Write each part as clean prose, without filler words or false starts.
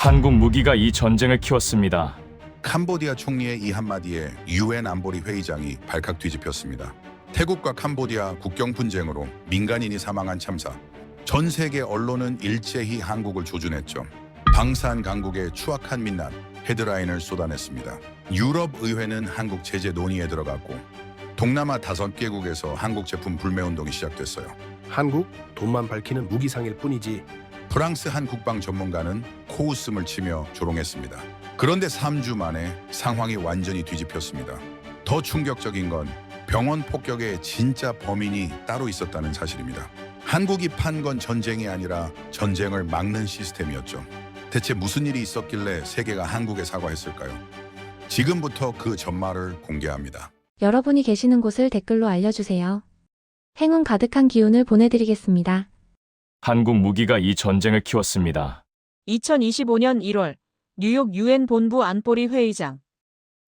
한국 무기가 이 전쟁을 키웠습니다. 캄보디아 총리의 이 한마디에 유엔 안보리 회의장이 발칵 뒤집혔습니다. 태국과 캄보디아 국경 분쟁으로 민간인이 사망한 참사. 전 세계 언론은 일제히 한국을 조준했죠. 방산 강국의 추악한 민난, 헤드라인을 쏟아냈습니다. 유럽 의회는 한국 제재 논의에 들어갔고 동남아 5개국에서 한국 제품 불매운동이 시작됐어요. 한국 돈만 밝히는 무기상일 뿐이지. 프랑스 한 국방 전문가는 코웃음을 치며 조롱했습니다. 그런데 3주 만에 상황이 완전히 뒤집혔습니다. 더 충격적인 건 병원 폭격의 진짜 범인이 따로 있었다는 사실입니다. 한국이 판 건 전쟁이 아니라 전쟁을 막는 시스템이었죠. 대체 무슨 일이 있었길래 세계가 한국에 사과했을까요? 지금부터 그 전말을 공개합니다. 여러분이 계시는 곳을 댓글로 알려주세요. 행운 가득한 기운을 보내드리겠습니다. 한국 무기가 이 전쟁을 키웠습니다. 2025년 1월 뉴욕 유엔 본부 안보리 회의장.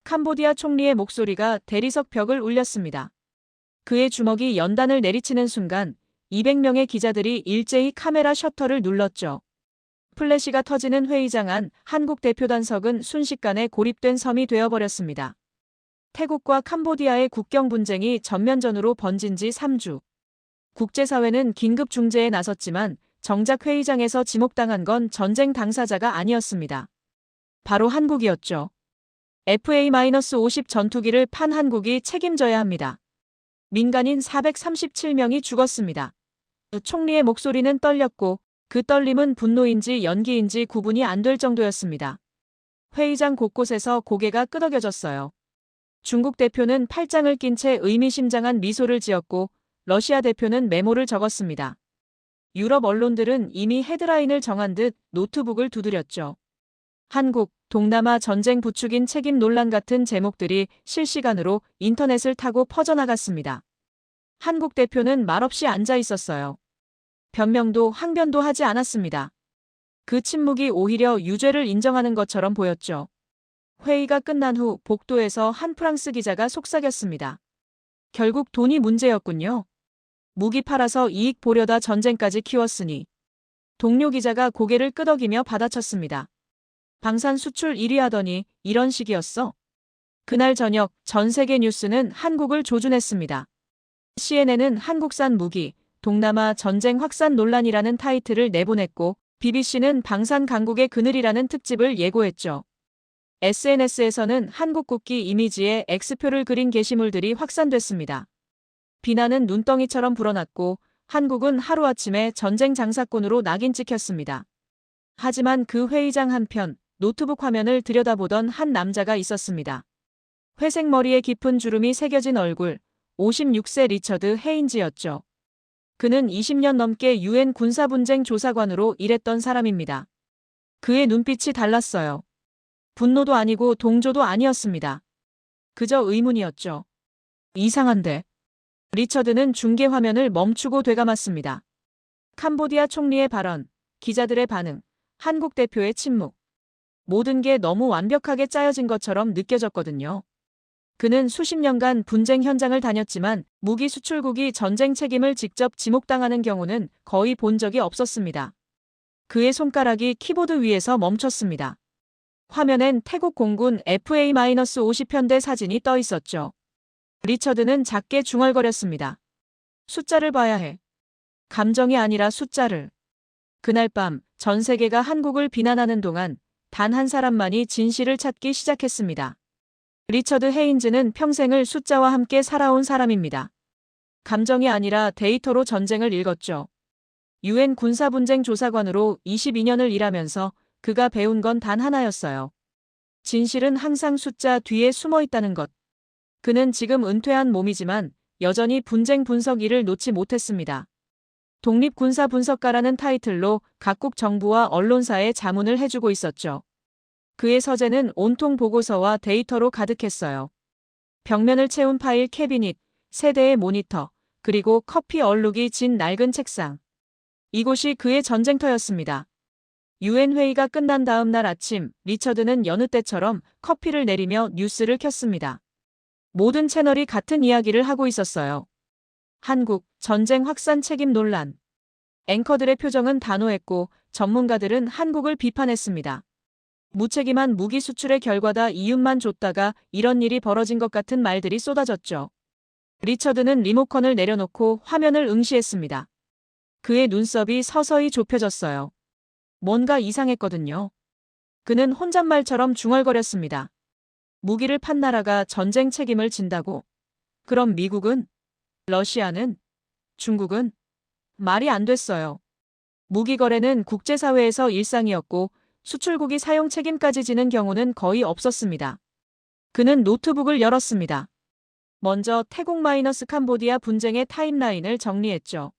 캄보디아 총리의 목소리가 대리석 벽을 울렸습니다. 그의 주먹이 연단을 내리치는 순간 200명의 기자들이 일제히 카메라 셔터를 눌렀죠. 플래시가 터지는 회의장 안 한국 대표단석은 순식간에 고립된 섬이 되어버렸습니다. 태국과 캄보디아의 국경 분쟁이 전면전으로 번진 지 3주. 국제사회는 긴급 중재에 나섰지만 정작 회의장에서 지목당한 건 전쟁 당사자가 아니었습니다. 바로 한국이었죠. FA-50 전투기를 판 한국이 책임져야 합니다. 민간인 437명이 죽었습니다. 총리의 목소리는 떨렸고 그 떨림은 분노인지 연기인지 구분이 안 될 정도였습니다. 회의장 곳곳에서 고개가 끄덕여졌어요. 중국 대표는 팔짱을 낀 채 의미심장한 미소를 지었고 러시아 대표는 메모를 적었습니다. 유럽 언론들은 이미 헤드라인을 정한 듯 노트북을 두드렸죠. 한국, 동남아 전쟁 부추긴 책임 논란 같은 제목들이 실시간으로 인터넷을 타고 퍼져나갔습니다. 한국 대표는 말없이 앉아 있었어요. 변명도 항변도 하지 않았습니다. 그 침묵이 오히려 유죄를 인정하는 것처럼 보였죠. 회의가 끝난 후 복도에서 한 프랑스 기자가 속삭였습니다. 결국 돈이 문제였군요. 무기 팔아서 이익 보려다 전쟁까지 키웠으니. 동료 기자가 고개를 끄덕이며 받아쳤습니다. 방산 수출 1위 하더니 이런 식이었어? 그날 저녁 전 세계 뉴스는 한국을 조준했습니다. CNN은 한국산 무기, 동남아 전쟁 확산 논란이라는 타이틀을 내보냈고 BBC는 방산 강국의 그늘이라는 특집을 예고했죠. SNS에서는 한국 국기 이미지에 X표를 그린 게시물들이 확산됐습니다. 비난은 눈덩이처럼 불어났고 한국은 하루아침에 전쟁 장사꾼으로 낙인 찍혔습니다. 하지만 그 회의장 한편 노트북 화면을 들여다보던 한 남자가 있었습니다. 회색 머리에 깊은 주름이 새겨진 얼굴, 56세 리처드 헤인즈였죠. 그는 20년 넘게 유엔 군사분쟁 조사관으로 일했던 사람입니다. 그의 눈빛이 달랐어요. 분노도 아니고 동조도 아니었습니다. 그저 의문이었죠. 이상한데. 리처드는 중계 화면을 멈추고 되감았습니다. 캄보디아 총리의 발언, 기자들의 반응, 한국 대표의 침묵. 모든 게 너무 완벽하게 짜여진 것처럼 느껴졌거든요. 그는 수십 년간 분쟁 현장을 다녔지만 무기 수출국이 전쟁 책임을 직접 지목당하는 경우는 거의 본 적이 없었습니다. 그의 손가락이 키보드 위에서 멈췄습니다. 화면엔 태국 공군 FA-50 편대 사진이 떠 있었죠. 리처드는 작게 중얼거렸습니다. 숫자를 봐야 해. 감정이 아니라 숫자를. 그날 밤 전 세계가 한국을 비난하는 동안 단 한 사람만이 진실을 찾기 시작했습니다. 리처드 헤인즈는 평생을 숫자와 함께 살아온 사람입니다. 감정이 아니라 데이터로 전쟁을 읽었죠. 유엔 군사분쟁 조사관으로 22년을 일하면서 그가 배운 건 단 하나였어요. 진실은 항상 숫자 뒤에 숨어 있다는 것. 그는 지금 은퇴한 몸이지만 여전히 분쟁 분석 일을 놓지 못했습니다. 독립군사분석가라는 타이틀로 각국 정부와 언론사에 자문을 해주고 있었죠. 그의 서재는 온통 보고서와 데이터로 가득했어요. 벽면을 채운 파일 캐비닛, 세대의 모니터, 그리고 커피 얼룩이 진 낡은 책상. 이곳이 그의 전쟁터였습니다. 유엔 회의가 끝난 다음 날 아침, 리처드는 여느 때처럼 커피를 내리며 뉴스를 켰습니다. 모든 채널이 같은 이야기를 하고 있었어요. 한국, 전쟁 확산 책임 논란. 앵커들의 표정은 단호했고 전문가들은 한국을 비판했습니다. 무책임한 무기 수출의 결과다 이윤만 줬다가 이런 일이 벌어진 것 같은 말들이 쏟아졌죠. 리처드는 리모컨을 내려놓고 화면을 응시했습니다. 그의 눈썹이 서서히 좁혀졌어요. 뭔가 이상했거든요. 그는 혼잣말처럼 중얼거렸습니다. 무기를 판 나라가 전쟁 책임을 진다고? 그럼 미국은? 러시아는? 중국은? 말이 안 됐어요. 무기 거래는 국제사회에서 일상이었고 수출국이 사용 책임까지 지는 경우는 거의 없었습니다. 그는 노트북을 열었습니다. 먼저 태국 캄보디아 분쟁의 타임라인을 정리했죠.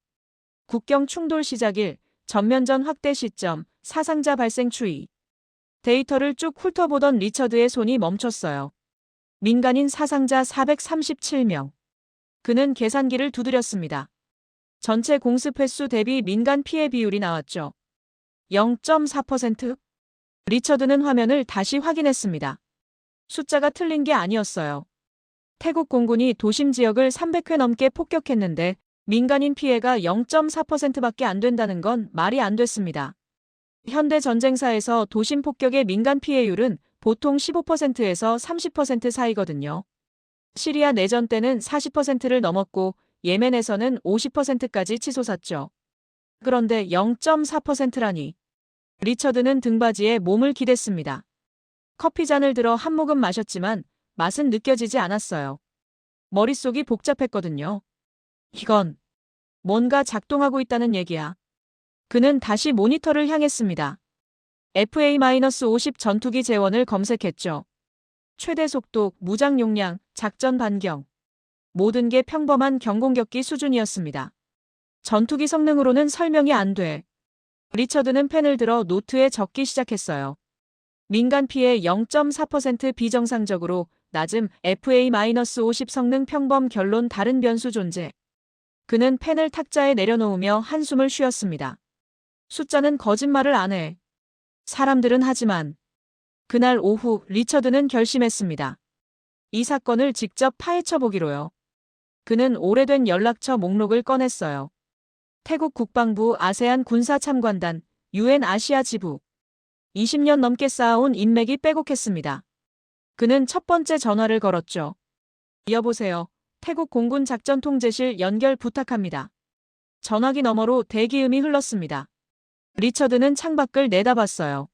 국경 충돌 시작일, 전면전 확대 시점, 사상자 발생 추이. 데이터를 쭉 훑어보던 리처드의 손이 멈췄어요. 민간인 사상자 437명. 그는 계산기를 두드렸습니다. 전체 공습 횟수 대비 민간 피해 비율이 나왔죠. 0.4%? 리처드는 화면을 다시 확인했습니다. 숫자가 틀린 게 아니었어요. 태국 공군이 도심 지역을 300회 넘게 폭격했는데 민간인 피해가 0.4%밖에 안 된다는 건 말이 안 됐습니다. 현대 전쟁사에서 도심 폭격의 민간 피해율은 보통 15%에서 30% 사이거든요. 시리아 내전 때는 40%를 넘었고 예멘에서는 50%까지 치솟았죠. 그런데 0.4%라니. 리처드는 등받이에 몸을 기댔습니다. 커피잔을 들어 한 모금 마셨지만 맛은 느껴지지 않았어요. 머릿속이 복잡했거든요. 이건 뭔가 작동하고 있다는 얘기야. 그는 다시 모니터를 향했습니다. FA-50 전투기 재원을 검색했죠. 최대 속도, 무장 용량, 작전 반경. 모든 게 평범한 경공격기 수준이었습니다. 전투기 성능으로는 설명이 안 돼. 리처드는 펜을 들어 노트에 적기 시작했어요. 민간 피해 0.4% 비정상적으로 낮음 FA-50 성능 평범 결론 다른 변수 존재. 그는 펜을 탁자에 내려놓으며 한숨을 쉬었습니다. 숫자는 거짓말을 안 해. 사람들은 하지만. 그날 오후 리처드는 결심했습니다. 이 사건을 직접 파헤쳐 보기로요. 그는 오래된 연락처 목록을 꺼냈어요. 태국 국방부 아세안 군사참관단, UN 아시아 지부. 20년 넘게 쌓아온 인맥이 빼곡했습니다. 그는 첫 번째 전화를 걸었죠. 여보세요. 태국 공군 작전 통제실 연결 부탁합니다. 전화기 너머로 대기음이 흘렀습니다. 리처드는 창밖을 내다봤어요.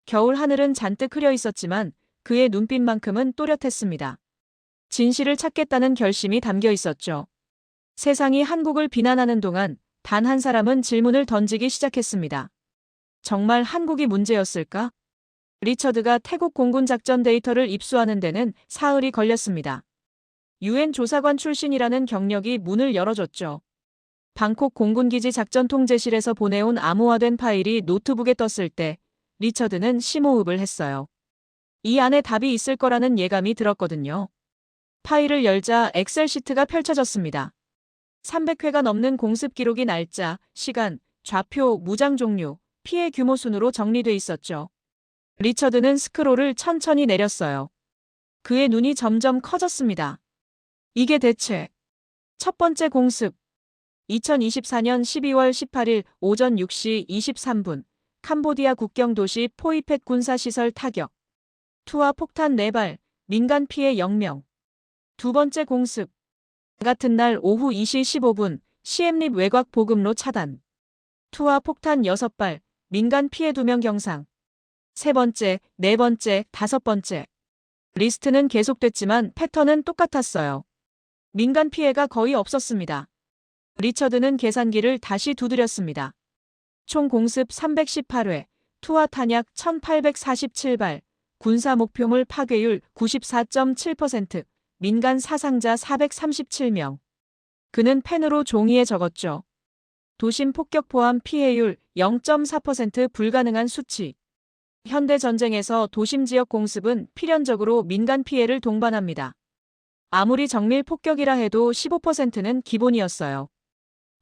겨울 하늘은 잔뜩 흐려 있었지만 그의 눈빛만큼은 또렷했습니다. 진실을 찾겠다는 결심이 담겨 있었죠. 세상이 한국을 비난하는 동안 단 한 사람은 질문을 던지기 시작했습니다. 정말 한국이 문제였을까? 리처드가 태국 공군 작전 데이터를 입수하는 데는 사흘이 걸렸습니다. UN 조사관 출신이라는 경력이 문을 열어줬죠. 방콕 공군기지 작전 통제실에서 보내온 암호화된 파일이 노트북에 떴을 때 리처드는 심호흡을 했어요. 이 안에 답이 있을 거라는 예감이 들었거든요. 파일을 열자 엑셀 시트가 펼쳐졌습니다. 300회가 넘는 공습 기록이 날짜, 시간, 좌표, 무장 종류, 피해 규모 순으로 정리돼 있었죠. 리처드는 스크롤을 천천히 내렸어요. 그의 눈이 점점 커졌습니다. 이게 대체 첫 번째 공습. 2024년 12월 18일 오전 6시 23분 캄보디아 국경 도시 포이펫 군사시설 타격. 투하 폭탄 4발, 민간 피해 0명. 두 번째 공습. 같은 날 오후 2시 15분 시엠립 외곽 보급로 차단. 투하 폭탄 6발, 민간 피해 2명 경상. 세 번째, 네 번째, 다섯 번째. 리스트는 계속됐지만 패턴은 똑같았어요. 민간 피해가 거의 없었습니다. 리처드는 계산기를 다시 두드렸습니다. 총 공습 318회, 투하 탄약 1847발, 군사 목표물 파괴율 94.7%, 민간 사상자 437명. 그는 펜으로 종이에 적었죠. 도심 폭격 포함 피해율 0.4% 불가능한 수치. 현대 전쟁에서 도심 지역 공습은 필연적으로 민간 피해를 동반합니다. 아무리 정밀 폭격이라 해도 15%는 기본이었어요.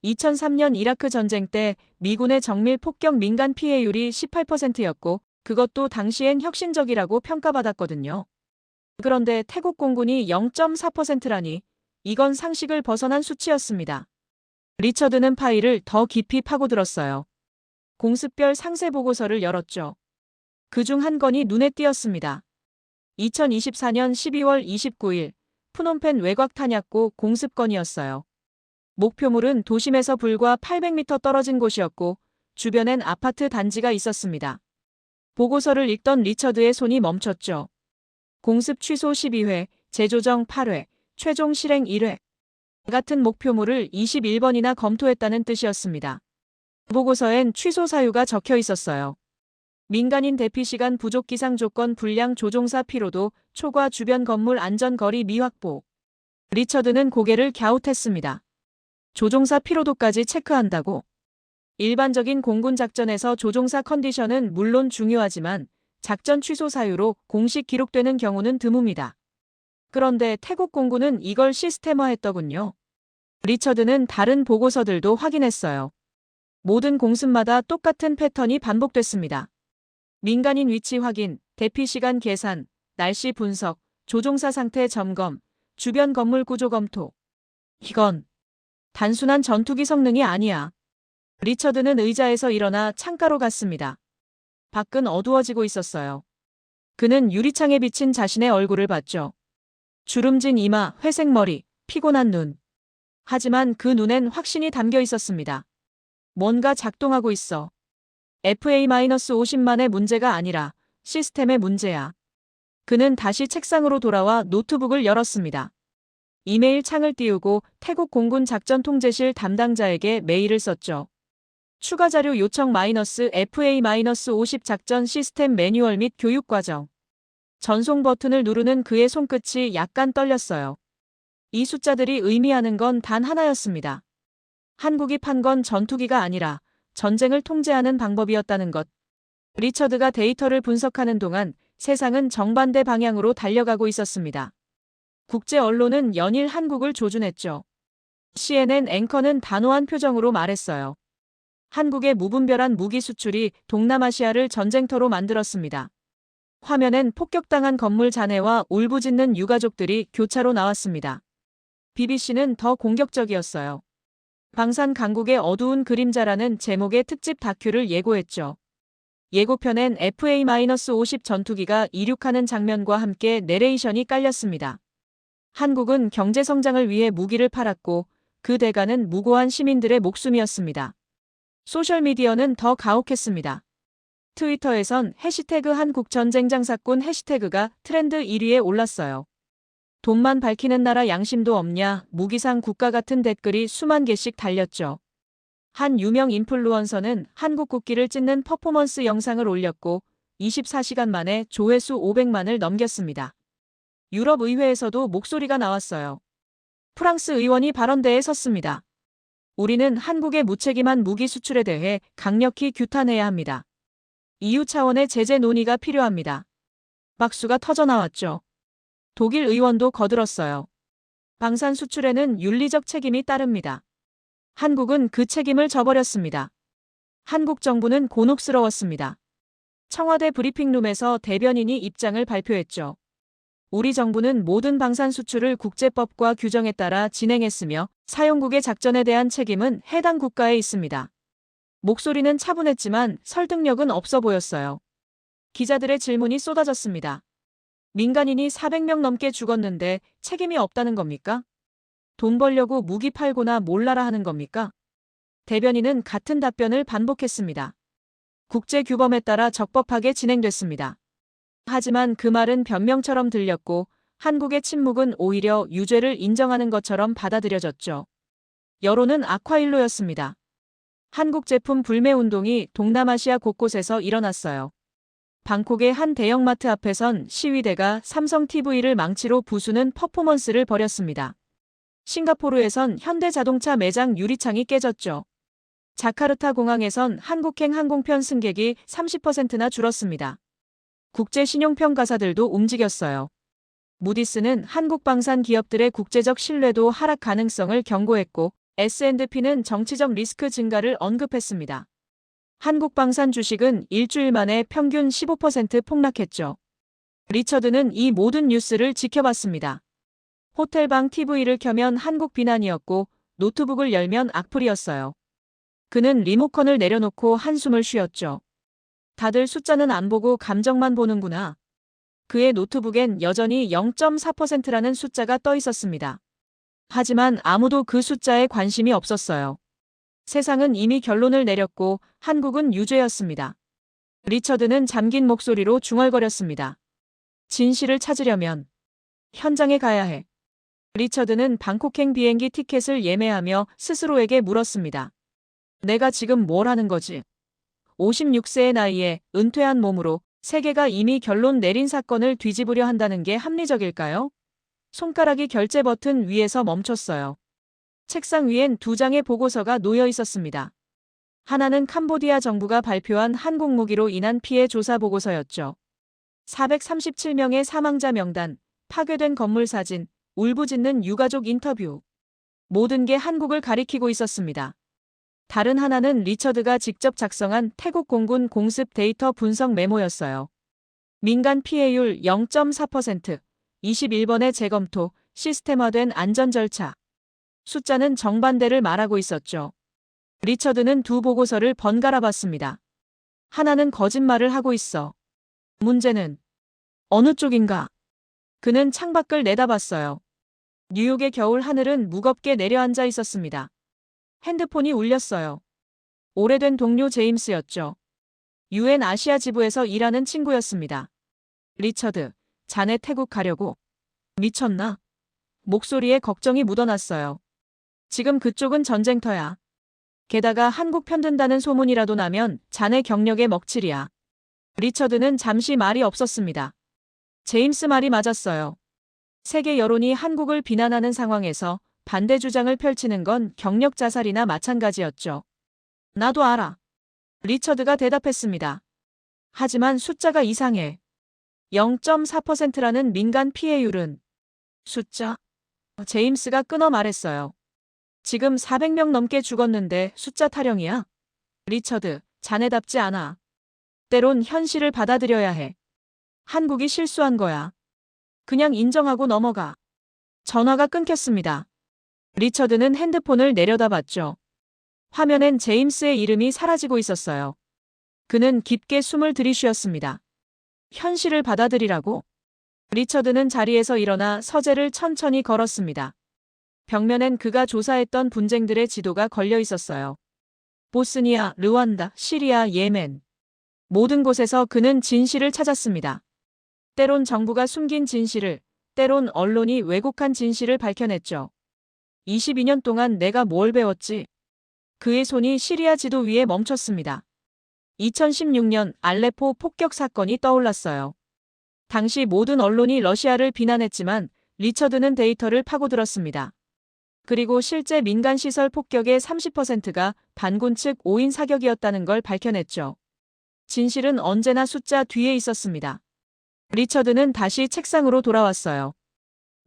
2003년 이라크 전쟁 때 미군의 정밀 폭격 민간 피해율이 18%였고 그것도 당시엔 혁신적이라고 평가받았거든요. 그런데 태국 공군이 0.4%라니 이건 상식을 벗어난 수치였습니다. 리처드는 파일을 더 깊이 파고들었어요. 공습별 상세 보고서를 열었죠. 그중 한 건이 눈에 띄었습니다. 2024년 12월 29일 푸놈펜 외곽 탄약고 공습건이었어요. 목표물은 도심에서 불과 800m 떨어진 곳이었고 주변엔 아파트 단지가 있었습니다. 보고서를 읽던 리처드의 손이 멈췄죠. 공습 취소 12회, 재조정 8회, 최종 실행 1회. 같은 목표물을 21번이나 검토했다는 뜻이었습니다. 보고서엔 취소 사유가 적혀 있었어요. 민간인 대피 시간 부족 기상 조건 불량 조종사 피로도 초과 주변 건물 안전거리 미확보. 리처드는 고개를 갸웃했습니다. 조종사 피로도까지 체크한다고? 일반적인 공군 작전에서 조종사 컨디션은 물론 중요하지만 작전 취소 사유로 공식 기록되는 경우는 드뭅니다. 그런데 태국 공군은 이걸 시스템화했더군요. 리처드는 다른 보고서들도 확인했어요. 모든 공습마다 똑같은 패턴이 반복됐습니다. 민간인 위치 확인, 대피 시간 계산, 날씨 분석, 조종사 상태 점검, 주변 건물 구조 검토. 이건 단순한 전투기 성능이 아니야. 리처드는 의자에서 일어나 창가로 갔습니다. 밖은 어두워지고 있었어요. 그는 유리창에 비친 자신의 얼굴을 봤죠. 주름진 이마, 회색 머리, 피곤한 눈. 하지만 그 눈엔 확신이 담겨 있었습니다. 뭔가 작동하고 있어. FA-50만의 문제가 아니라 시스템의 문제야. 그는 다시 책상으로 돌아와 노트북을 열었습니다. 이메일 창을 띄우고 태국 공군 작전 통제실 담당자에게 메일을 썼죠. 추가 자료 요청 FA-50 작전 시스템 매뉴얼 및 교육 과정. 전송 버튼을 누르는 그의 손끝이 약간 떨렸어요. 이 숫자들이 의미하는 건 단 하나였습니다. 한국이 판 건 전투기가 아니라 전쟁을 통제하는 방법이었다는 것. 리처드가 데이터를 분석하는 동안 세상은 정반대 방향으로 달려가고 있었습니다. 국제 언론은 연일 한국을 조준했죠. CNN 앵커는 단호한 표정으로 말했어요. 한국의 무분별한 무기 수출이 동남아시아를 전쟁터로 만들었습니다. 화면엔 폭격당한 건물 잔해와 울부짖는 유가족들이 교차로 나왔습니다. BBC는 더 공격적이었어요. 방산 강국의 어두운 그림자라는 제목의 특집 다큐를 예고했죠. 예고편엔 FA-50 전투기가 이륙하는 장면과 함께 내레이션이 깔렸습니다. 한국은 경제 성장을 위해 무기를 팔았고 그 대가는 무고한 시민들의 목숨이었습니다. 소셜미디어는 더 가혹했습니다. 트위터에선 해시태그 한국전쟁장사꾼 해시태그가 트렌드 1위에 올랐어요. 돈만 밝히는 나라 양심도 없냐, 무기상 국가 같은 댓글이 수만 개씩 달렸죠. 한 유명 인플루언서는 한국 국기를 찢는 퍼포먼스 영상을 올렸고 24시간 만에 조회수 500만을 넘겼습니다. 유럽 의회에서도 목소리가 나왔어요. 프랑스 의원이 발언대에 섰습니다. 우리는 한국의 무책임한 무기 수출에 대해 강력히 규탄해야 합니다. EU 차원의 제재 논의가 필요합니다. 박수가 터져나왔죠. 독일 의원도 거들었어요. 방산 수출에는 윤리적 책임이 따릅니다. 한국은 그 책임을 져버렸습니다. 한국 정부는 곤혹스러웠습니다. 청와대 브리핑룸에서 대변인이 입장을 발표했죠. 우리 정부는 모든 방산 수출을 국제법과 규정에 따라 진행했으며 사용국의 작전에 대한 책임은 해당 국가에 있습니다. 목소리는 차분했지만 설득력은 없어 보였어요. 기자들의 질문이 쏟아졌습니다. 민간인이 400명 넘게 죽었는데 책임이 없다는 겁니까? 돈 벌려고 무기 팔고나 몰라라 하는 겁니까? 대변인은 같은 답변을 반복했습니다. 국제규범에 따라 적법하게 진행됐습니다. 하지만 그 말은 변명처럼 들렸고 한국의 침묵은 오히려 유죄를 인정하는 것처럼 받아들여졌죠. 여론은 악화일로였습니다. 한국 제품 불매 운동이 동남아시아 곳곳에서 일어났어요. 방콕의 한 대형마트 앞에선 시위대가 삼성 TV를 망치로 부수는 퍼포먼스를 벌였습니다. 싱가포르에선 현대자동차 매장 유리창이 깨졌죠. 자카르타 공항에선 한국행 항공편 승객이 30%나 줄었습니다. 국제 신용평가사들도 움직였어요. 무디스는 한국 방산 기업들의 국제적 신뢰도 하락 가능성을 경고했고 S&P는 정치적 리스크 증가를 언급했습니다. 한국 방산 주식은 일주일 만에 평균 15% 폭락했죠. 리처드는 이 모든 뉴스를 지켜봤습니다. 호텔방 TV를 켜면 한국 비난이었고 노트북을 열면 악플이었어요. 그는 리모컨을 내려놓고 한숨을 쉬었죠. 다들 숫자는 안 보고 감정만 보는구나. 그의 노트북엔 여전히 0.4%라는 숫자가 떠 있었습니다. 하지만 아무도 그 숫자에 관심이 없었어요. 세상은 이미 결론을 내렸고 한국은 유죄였습니다. 리처드는 잠긴 목소리로 중얼거렸습니다. 진실을 찾으려면 현장에 가야 해. 리처드는 방콕행 비행기 티켓을 예매하며 스스로에게 물었습니다. 내가 지금 뭘 하는 거지? 56세의 나이에 은퇴한 몸으로 세계가 이미 결론 내린 사건을 뒤집으려 한다는 게 합리적일까요? 손가락이 결제 버튼 위에서 멈췄어요. 책상 위엔 두 장의 보고서가 놓여 있었습니다. 하나는 캄보디아 정부가 발표한 한국 무기로 인한 피해 조사 보고서였죠. 437명의 사망자 명단, 파괴된 건물 사진, 울부짖는 유가족 인터뷰. 모든 게 한국을 가리키고 있었습니다. 다른 하나는 리처드가 직접 작성한 태국 공군 공습 데이터 분석 메모였어요. 민간 피해율 0.4%, 21번의 재검토, 시스템화된 안전 절차. 숫자는 정반대를 말하고 있었죠. 리처드는 두 보고서를 번갈아 봤습니다. 하나는 거짓말을 하고 있어. 문제는 어느 쪽인가? 그는 창밖을 내다봤어요. 뉴욕의 겨울 하늘은 무겁게 내려앉아 있었습니다. 핸드폰이 울렸어요. 오래된 동료 제임스였죠. UN 아시아 지부에서 일하는 친구였습니다. 리처드, 자네 태국 가려고? 미쳤나? 목소리에 걱정이 묻어났어요. 지금 그쪽은 전쟁터야. 게다가 한국 편든다는 소문이라도 나면 자네 경력에 먹칠이야. 리처드는 잠시 말이 없었습니다. 제임스 말이 맞았어요. 세계 여론이 한국을 비난하는 상황에서 반대 주장을 펼치는 건 경력 자살이나 마찬가지였죠. 나도 알아. 리처드가 대답했습니다. 하지만 숫자가 이상해. 0.4%라는 민간 피해율은 숫자? 제임스가 끊어 말했어요. 지금 400명 넘게 죽었는데 숫자 타령이야? 리처드, 자네답지 않아. 때론 현실을 받아들여야 해. 한국이 실수한 거야. 그냥 인정하고 넘어가. 전화가 끊겼습니다. 리처드는 핸드폰을 내려다봤죠. 화면엔 제임스의 이름이 사라지고 있었어요. 그는 깊게 숨을 들이쉬었습니다. 현실을 받아들이라고? 리처드는 자리에서 일어나 서재를 천천히 걸었습니다. 벽면엔 그가 조사했던 분쟁들의 지도가 걸려 있었어요. 보스니아, 르완다, 시리아, 예멘. 모든 곳에서 그는 진실을 찾았습니다. 때론 정부가 숨긴 진실을, 때론 언론이 왜곡한 진실을 밝혀냈죠. 22년 동안 내가 뭘 배웠지? 그의 손이 시리아 지도 위에 멈췄습니다. 2016년 알레포 폭격 사건이 떠올랐어요. 당시 모든 언론이 러시아를 비난했지만 리처드는 데이터를 파고들었습니다. 그리고 실제 민간시설 폭격의 30%가 반군 측 5인 사격이었다는 걸 밝혀냈죠. 진실은 언제나 숫자 뒤에 있었습니다. 리처드는 다시 책상으로 돌아왔어요.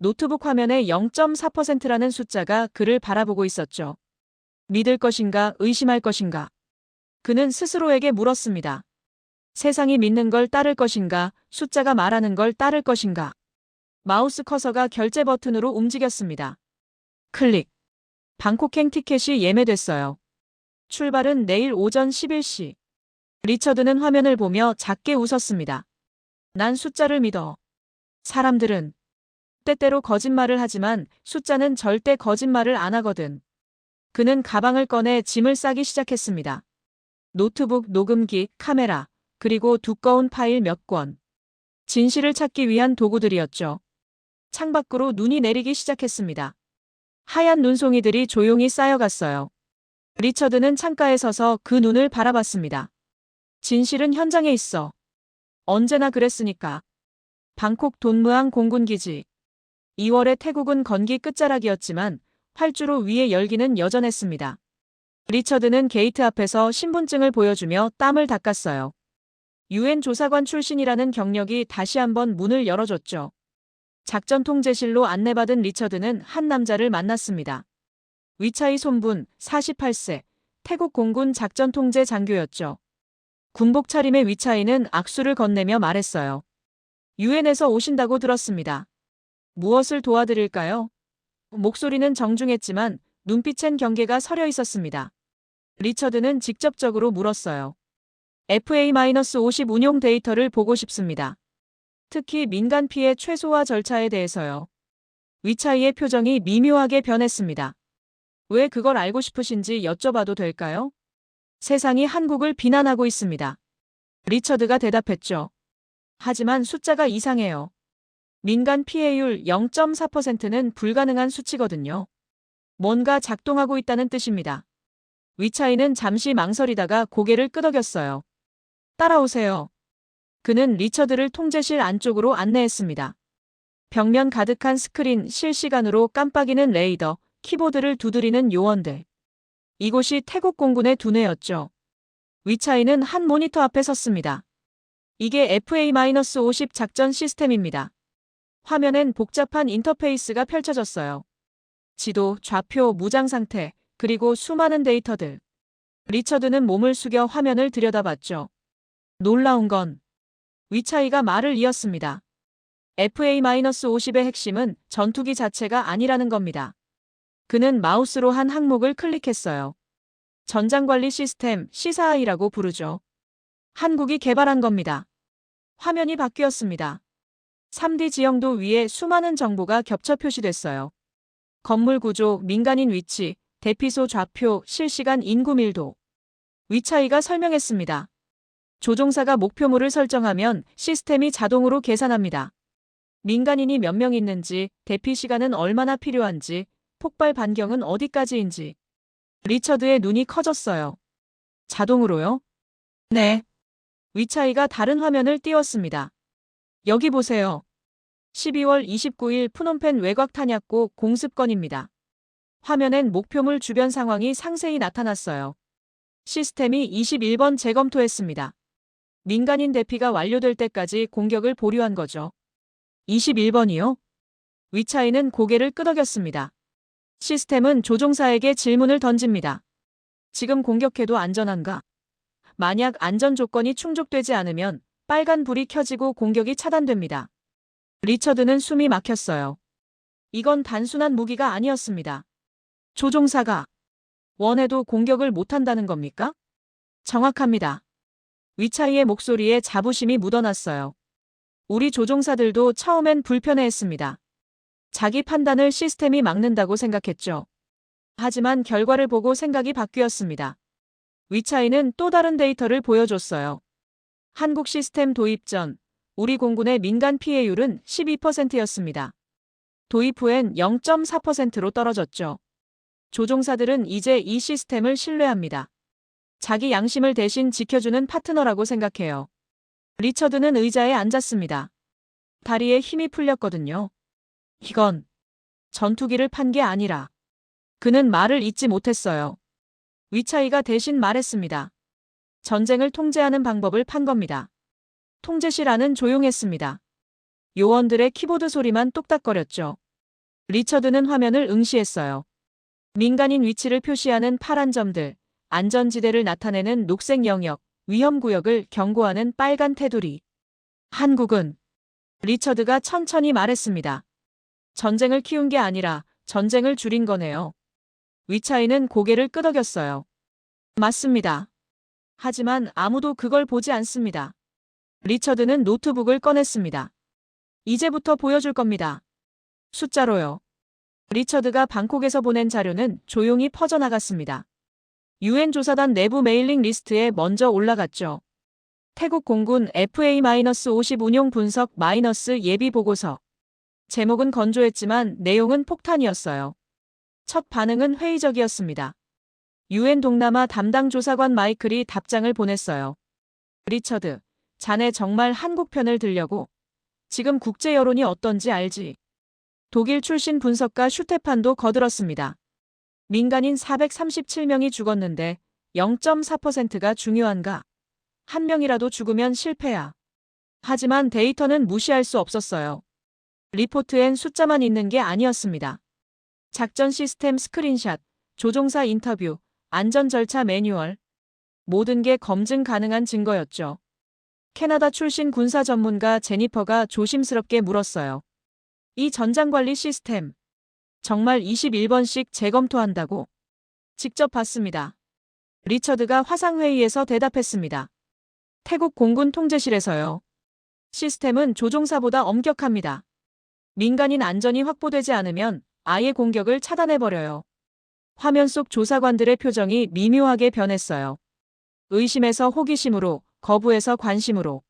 노트북 화면에 0.4%라는 숫자가 그를 바라보고 있었죠. 믿을 것인가, 의심할 것인가? 그는 스스로에게 물었습니다. 세상이 믿는 걸 따를 것인가, 숫자가 말하는 걸 따를 것인가? 마우스 커서가 결제 버튼으로 움직였습니다. 클릭. 방콕행 티켓이 예매됐어요. 출발은 내일 오전 11시. 리처드는 화면을 보며 작게 웃었습니다. 난 숫자를 믿어. 사람들은 때때로 거짓말을 하지만 숫자는 절대 거짓말을 안 하거든. 그는 가방을 꺼내 짐을 싸기 시작했습니다. 노트북, 녹음기, 카메라, 그리고 두꺼운 파일 몇 권. 진실을 찾기 위한 도구들이었죠. 창밖으로 눈이 내리기 시작했습니다. 하얀 눈송이들이 조용히 쌓여갔어요. 리처드는 창가에 서서 그 눈을 바라봤습니다. 진실은 현장에 있어. 언제나 그랬으니까. 방콕 돈무항 공군기지. 2월에 태국은 건기 끝자락이었지만 활주로 위의 열기는 여전했습니다. 리처드는 게이트 앞에서 신분증을 보여주며 땀을 닦았어요. UN 조사관 출신이라는 경력이 다시 한번 문을 열어줬죠. 작전 통제실로 안내받은 리처드는 한 남자를 만났습니다. 위차이 손분, 48세, 태국 공군 작전 통제 장교였죠. 군복 차림의 위차이는 악수를 건네며 말했어요. UN에서 오신다고 들었습니다. 무엇을 도와드릴까요? 목소리는 정중했지만 눈빛엔 경계가 서려 있었습니다. 리처드는 직접적으로 물었어요. FA-50 운용 데이터를 보고 싶습니다. 특히 민간 피해 최소화 절차에 대해서요. 위차이의 표정이 미묘하게 변했습니다. 왜 그걸 알고 싶으신지 여쭤봐도 될까요? 세상이 한국을 비난하고 있습니다. 리처드가 대답했죠. 하지만 숫자가 이상해요. 민간 피해율 0.4%는 불가능한 수치거든요. 뭔가 작동하고 있다는 뜻입니다. 위차이는 잠시 망설이다가 고개를 끄덕였어요. 따라오세요. 그는 리처드를 통제실 안쪽으로 안내했습니다. 벽면 가득한 스크린, 실시간으로 깜빡이는 레이더, 키보드를 두드리는 요원들. 이곳이 태국 공군의 두뇌였죠. 위차이는 한 모니터 앞에 섰습니다. 이게 FA-50 작전 시스템입니다. 화면엔 복잡한 인터페이스가 펼쳐졌어요. 지도, 좌표, 무장 상태, 그리고 수많은 데이터들. 리처드는 몸을 숙여 화면을 들여다봤죠. 놀라운 건 위차이가 말을 이었습니다. FA-50의 핵심은 전투기 자체가 아니라는 겁니다. 그는 마우스로 한 항목을 클릭했어요. 전장관리 시스템, 시사아이라고 부르죠. 한국이 개발한 겁니다. 화면이 바뀌었습니다. 3D 지형도 위에 수많은 정보가 겹쳐 표시됐어요. 건물 구조, 민간인 위치, 대피소 좌표, 실시간 인구 밀도. 위차이가 설명했습니다. 조종사가 목표물을 설정하면 시스템이 자동으로 계산합니다. 민간인이 몇 명 있는지, 대피 시간은 얼마나 필요한지, 폭발 반경은 어디까지인지. 리처드의 눈이 커졌어요. 자동으로요? 네. 위차이가 다른 화면을 띄웠습니다. 여기 보세요. 12월 29일 푸놈펜 외곽 탄약고 공습건입니다. 화면엔 목표물 주변 상황이 상세히 나타났어요. 시스템이 21번 재검토했습니다. 민간인 대피가 완료될 때까지 공격을 보류한 거죠. 21번이요? 위차이는 고개를 끄덕였습니다. 시스템은 조종사에게 질문을 던집니다. 지금 공격해도 안전한가? 만약 안전 조건이 충족되지 않으면 빨간 불이 켜지고 공격이 차단됩니다. 리처드는 숨이 막혔어요. 이건 단순한 무기가 아니었습니다. 조종사가 원해도 공격을 못한다는 겁니까? 정확합니다. 위차이의 목소리에 자부심이 묻어났어요. 우리 조종사들도 처음엔 불편해했습니다. 자기 판단을 시스템이 막는다고 생각했죠. 하지만 결과를 보고 생각이 바뀌었습니다. 위차이는 또 다른 데이터를 보여줬어요. 한국 시스템 도입 전 우리 공군의 민간 피해율은 12%였습니다. 도입 후엔 0.4%로 떨어졌죠. 조종사들은 이제 이 시스템을 신뢰합니다. 자기 양심을 대신 지켜주는 파트너라고 생각해요. 리처드는 의자에 앉았습니다. 다리에 힘이 풀렸거든요. 이건 전투기를 판 게 아니라. 그는 말을 잇지 못했어요. 위차이가 대신 말했습니다. 전쟁을 통제하는 방법을 판 겁니다. 통제실 안은 조용했습니다. 요원들의 키보드 소리만 똑딱거렸죠. 리처드는 화면을 응시했어요. 민간인 위치를 표시하는 파란 점들, 안전지대를 나타내는 녹색 영역, 위험구역을 경고하는 빨간 테두리. 한국은 리처드가 천천히 말했습니다. 전쟁을 키운 게 아니라 전쟁을 줄인 거네요. 위차이는 고개를 끄덕였어요. 맞습니다. 하지만 아무도 그걸 보지 않습니다. 리처드는 노트북을 꺼냈습니다. 이제부터 보여줄 겁니다. 숫자로요. 리처드가 방콕에서 보낸 자료는 조용히 퍼져나갔습니다. UN 조사단 내부 메일링 리스트에 먼저 올라갔죠. 태국 공군 FA-50 운용 분석 - 예비 보고서. 제목은 건조했지만 내용은 폭탄이었어요. 첫 반응은 회의적이었습니다. UN 동남아 담당 조사관 마이클이 답장을 보냈어요. 리처드, 자네 정말 한국 편을 들려고. 지금 국제 여론이 어떤지 알지? 독일 출신 분석가 슈테판도 거들었습니다. 민간인 437명이 죽었는데 0.4%가 중요한가? 한 명이라도 죽으면 실패야. 하지만 데이터는 무시할 수 없었어요. 리포트엔 숫자만 있는 게 아니었습니다. 작전 시스템 스크린샷, 조종사 인터뷰, 안전 절차 매뉴얼. 모든 게 검증 가능한 증거였죠. 캐나다 출신 군사 전문가 제니퍼가 조심스럽게 물었어요. 이 전장관리 시스템, 정말 21번씩 재검토한다고? 직접 봤습니다. 리처드가 화상회의에서 대답했습니다. 태국 공군 통제실에서요. 시스템은 조종사보다 엄격합니다. 민간인 안전이 확보되지 않으면 아예 공격을 차단해버려요. 화면 속 조사관들의 표정이 미묘하게 변했어요. 의심에서 호기심으로, 거부에서 관심으로.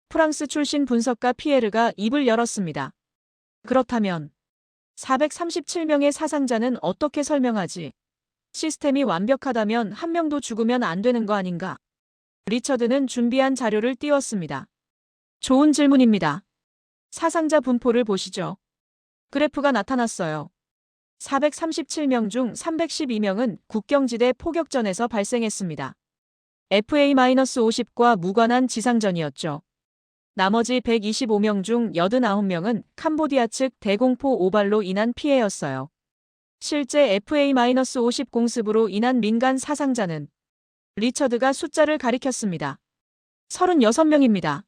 프랑스 출신 분석가 피에르가 입을 열었습니다. 그렇다면 437명의 사상자는 어떻게 설명하지? 시스템이 완벽하다면 한 명도 죽으면 안 되는 거 아닌가? 리처드는 준비한 자료를 띄웠습니다. 좋은 질문입니다. 사상자 분포를 보시죠. 그래프가 나타났어요. 437명 중 312명은 국경지대 포격전에서 발생했습니다. FA-50과 무관한 지상전이었죠. 나머지 125명 중 89명은 캄보디아 측 대공포 오발로 인한 피해였어요. 실제 FA-50 공습으로 인한 민간 사상자는 리처드가 숫자를 가리켰습니다. 36명입니다.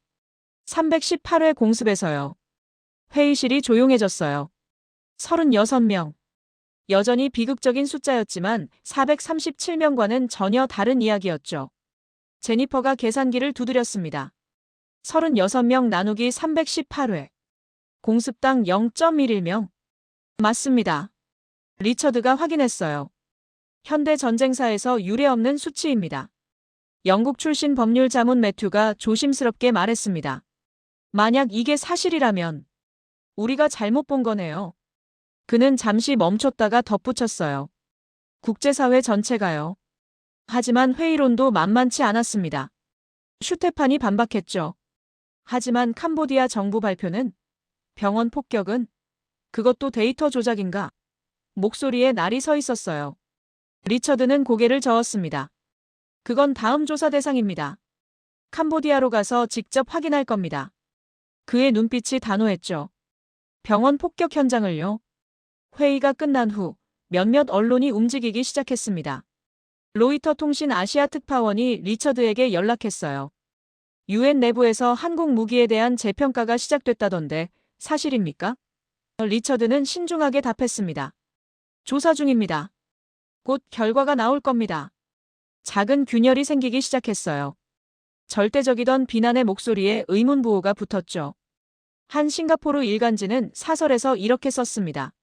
318회 공습에서요. 회의실이 조용해졌어요. 36명. 여전히 비극적인 숫자였지만 437명과는 전혀 다른 이야기였죠. 제니퍼가 계산기를 두드렸습니다. 36명 나누기 318회. 공습당 0.11명. 맞습니다. 리처드가 확인했어요. 현대 전쟁사에서 유례없는 수치입니다. 영국 출신 법률 자문 매튜가 조심스럽게 말했습니다. 만약 이게 사실이라면 우리가 잘못 본 거네요. 그는 잠시 멈췄다가 덧붙였어요. 국제사회 전체가요. 하지만 회의론도 만만치 않았습니다. 슈테판이 반박했죠. 하지만 캄보디아 정부 발표는 병원 폭격은 그것도 데이터 조작인가? 목소리에 날이 서 있었어요. 리처드는 고개를 저었습니다. 그건 다음 조사 대상입니다. 캄보디아로 가서 직접 확인할 겁니다. 그의 눈빛이 단호했죠. 병원 폭격 현장을요? 회의가 끝난 후 몇몇 언론이 움직이기 시작했습니다. 로이터 통신 아시아 특파원이 리처드에게 연락했어요. 유엔 내부에서 한국 무기에 대한 재평가가 시작됐다던데 사실입니까? 리처드는 신중하게 답했습니다. 조사 중입니다. 곧 결과가 나올 겁니다. 작은 균열이 생기기 시작했어요. 절대적이던 비난의 목소리에 의문부호가 붙었죠. 한 싱가포르 일간지는 사설에서 이렇게 썼습니다.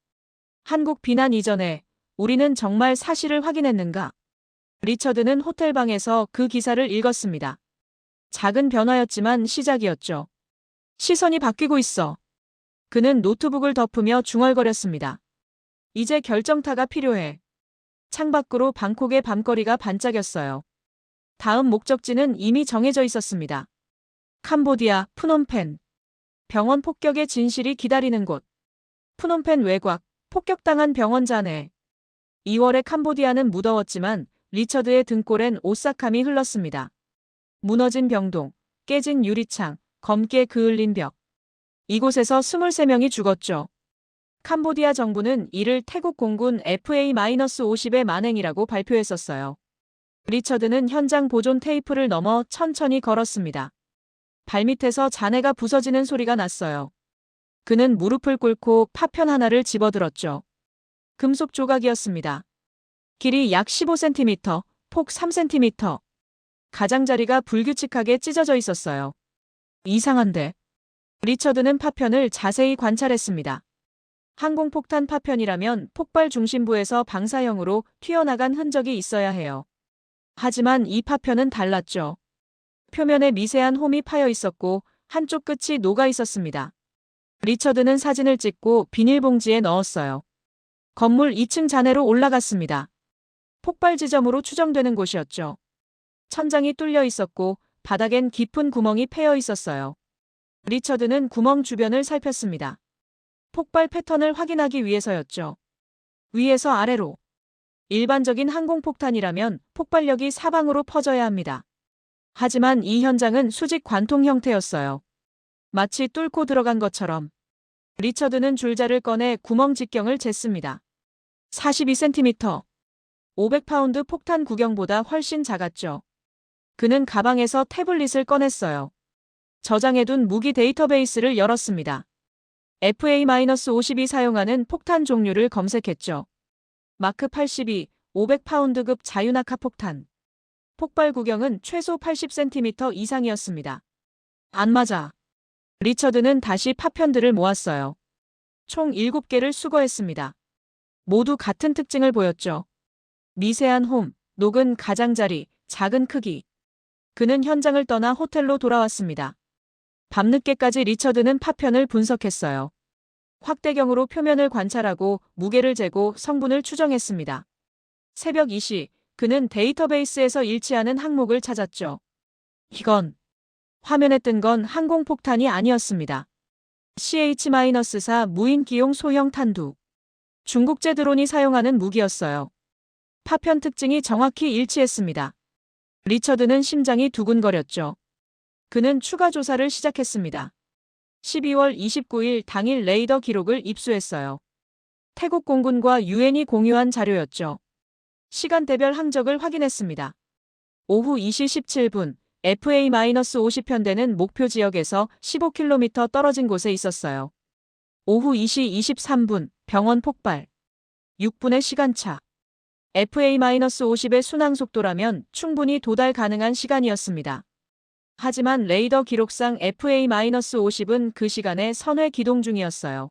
한국 비난 이전에 우리는 정말 사실을 확인했는가? 리처드는 호텔방에서 그 기사를 읽었습니다. 작은 변화였지만 시작이었죠. 시선이 바뀌고 있어. 그는 노트북을 덮으며 중얼거렸습니다. 이제 결정타가 필요해. 창밖으로 방콕의 밤거리가 반짝였어요. 다음 목적지는 이미 정해져 있었습니다. 캄보디아, 프놈펜. 병원 폭격의 진실이 기다리는 곳. 프놈펜 외곽, 폭격당한 병원 잔해. 2월에 캄보디아는 무더웠지만 리처드의 등골엔 오싹함이 흘렀습니다. 무너진 병동, 깨진 유리창, 검게 그을린 벽. 이곳에서 23명이 죽었죠. 캄보디아 정부는 이를 태국 공군 FA-50의 만행이라고 발표했었어요. 리처드는 현장 보존 테이프를 넘어 천천히 걸었습니다. 발밑에서 잔해가 부서지는 소리가 났어요. 그는 무릎을 꿇고 파편 하나를 집어들었죠. 금속 조각이었습니다. 길이 약 15cm, 폭 3cm. 가장자리가 불규칙하게 찢어져 있었어요. 이상한데. 리처드는 파편을 자세히 관찰했습니다. 항공폭탄 파편이라면 폭발 중심부에서 방사형으로 튀어나간 흔적이 있어야 해요. 하지만 이 파편은 달랐죠. 표면에 미세한 홈이 파여 있었고 한쪽 끝이 녹아 있었습니다. 리처드는 사진을 찍고 비닐봉지에 넣었어요. 건물 2층 잔해로 올라갔습니다. 폭발 지점으로 추정되는 곳이었죠. 천장이 뚫려 있었고 바닥엔 깊은 구멍이 패여 있었어요. 리처드는 구멍 주변을 살폈습니다. 폭발 패턴을 확인하기 위해서였죠. 위에서 아래로. 일반적인 항공폭탄이라면 폭발력이 사방으로 퍼져야 합니다. 하지만 이 현장은 수직 관통 형태였어요. 마치 뚫고 들어간 것처럼. 리처드는 줄자를 꺼내 구멍 직경을 쟀습니다. 42cm. 500파운드 폭탄 구경보다 훨씬 작았죠. 그는 가방에서 태블릿을 꺼냈어요. 저장해둔 무기 데이터베이스를 열었습니다. FA-52 사용하는 폭탄 종류를 검색했죠. 마크 82, 500파운드급 자유낙하 폭탄. 폭발 구경은 최소 80cm 이상이었습니다. 안 맞아. 리처드는 다시 파편들을 모았어요. 총 7개를 수거했습니다. 모두 같은 특징을 보였죠. 미세한 홈, 녹은 가장자리, 작은 크기. 그는 현장을 떠나 호텔로 돌아왔습니다. 밤늦게까지 리처드는 파편을 분석했어요. 확대경으로 표면을 관찰하고 무게를 재고 성분을 추정했습니다. 새벽 2시, 그는 데이터베이스에서 일치하는 항목을 찾았죠. 이건 화면에 뜬 건 항공폭탄이 아니었습니다. CH-4 무인기용 소형 탄두. 중국제 드론이 사용하는 무기였어요. 파편 특징이 정확히 일치했습니다. 리처드는 심장이 두근거렸죠. 그는 추가 조사를 시작했습니다. 12월 29일 당일 레이더 기록을 입수했어요. 태국 공군과 유엔이 공유한 자료였죠. 시간대별 항적을 확인했습니다. 오후 2시 17분, FA-50편대는 목표 지역에서 15km 떨어진 곳에 있었어요. 오후 2시 23분, 병원 폭발. 6분의 시간차. FA-50의 순항 속도라면 충분히 도달 가능한 시간이었습니다. 하지만 레이더 기록상 FA-50은 그 시간에 선회 기동 중이었어요.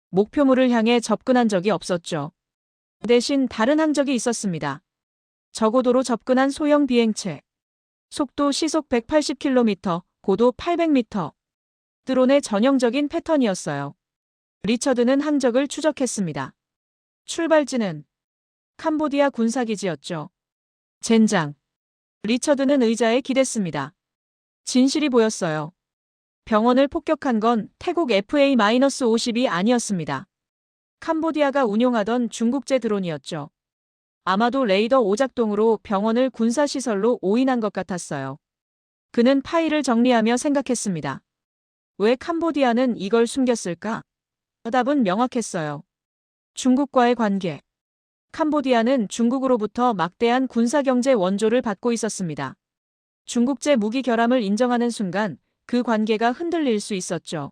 목표물을 향해 접근한 적이 없었죠. 대신 다른 항적이 있었습니다. 저고도로 접근한 소형 비행체. 속도 시속 180km, 고도 800m. 드론의 전형적인 패턴이었어요. 리처드는 항적을 추적했습니다. 출발지는 캄보디아 군사기지였죠. 젠장. 리처드는 의자에 기댔습니다. 진실이 보였어요. 병원을 폭격한 건 태국 FA-50이 아니었습니다. 캄보디아가 운용하던 중국제 드론이었죠. 아마도 레이더 오작동으로 병원을 군사시설로 오인한 것 같았어요. 그는 파일을 정리하며 생각했습니다. 왜 캄보디아는 이걸 숨겼을까? 답은 명확했어요. 중국과의 관계. 캄보디아는 중국으로부터 막대한 군사경제 원조를 받고 있었습니다. 중국제 무기 결함을 인정하는 순간 그 관계가 흔들릴 수 있었죠.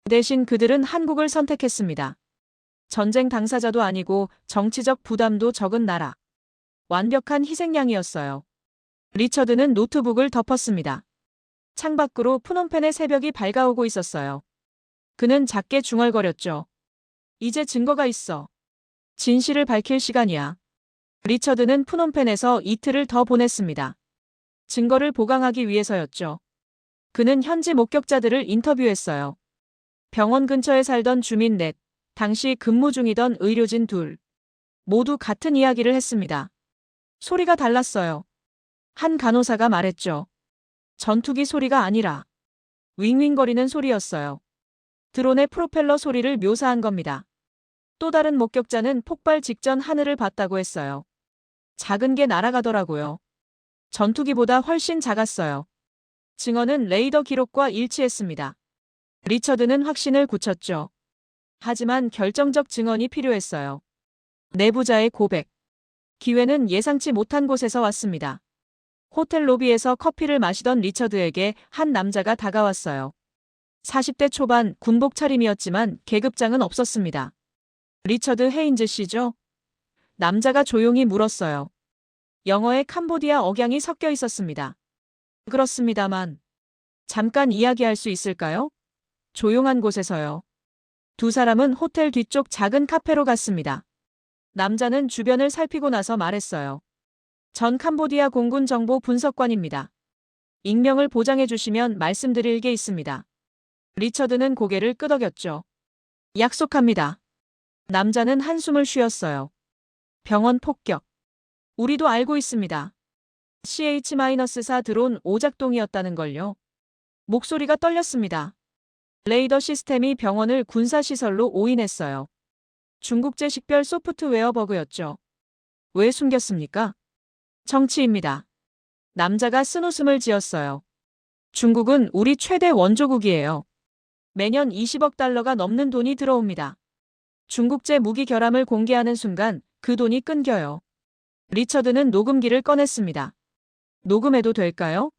대신 그들은 한국을 선택했습니다. 전쟁 당사자도 아니고 정치적 부담도 적은 나라. 완벽한 희생양이었어요. 리처드는 노트북을 덮었습니다. 창밖으로 프놈펜의 새벽이 밝아오고 있었어요. 그는 작게 중얼거렸죠. 이제 증거가 있어. 진실을 밝힐 시간이야. 리처드는 프놈펜에서 이틀을 더 보냈습니다. 증거를 보강하기 위해서였죠. 그는 현지 목격자들을 인터뷰했어요. 병원 근처에 살던 주민 넷, 당시 근무 중이던 의료진 둘. 모두 같은 이야기를 했습니다. 소리가 달랐어요. 한 간호사가 말했죠. 전투기 소리가 아니라 윙윙거리는 소리였어요. 드론의 프로펠러 소리를 묘사한 겁니다. 또 다른 목격자는 폭발 직전 하늘을 봤다고 했어요. 작은 게 날아가더라고요. 전투기보다 훨씬 작았어요. 증언은 레이더 기록과 일치했습니다. 리처드는 확신을 굳혔죠. 하지만 결정적 증언이 필요했어요. 내부자의 고백. 기회는 예상치 못한 곳에서 왔습니다. 호텔 로비에서 커피를 마시던 리처드에게 한 남자가 다가왔어요. 40대 초반 군복 차림이었지만 계급장은 없었습니다. 리처드 헤인즈 씨죠? 남자가 조용히 물었어요. 영어에 캄보디아 억양이 섞여 있었습니다. 그렇습니다만. 잠깐 이야기할 수 있을까요? 조용한 곳에서요. 두 사람은 호텔 뒤쪽 작은 카페로 갔습니다. 남자는 주변을 살피고 나서 말했어요. 전 캄보디아 공군 정보 분석관입니다. 익명을 보장해 주시면 말씀드릴 게 있습니다. 리처드는 고개를 끄덕였죠. 약속합니다. 남자는 한숨을 쉬었어요. 병원 폭격. 우리도 알고 있습니다. CH-4 드론 오작동이었다는 걸요. 목소리가 떨렸습니다. 레이더 시스템이 병원을 군사시설로 오인했어요. 중국제 식별 소프트웨어 버그였죠. 왜 숨겼습니까? 정치입니다. 남자가 쓴웃음을 지었어요. 중국은 우리 최대 원조국이에요. 매년 20억 달러가 넘는 돈이 들어옵니다. 중국제 무기 결함을 공개하는 순간 그 돈이 끊겨요. 리처드는 녹음기를 꺼냈습니다. 녹음해도 될까요?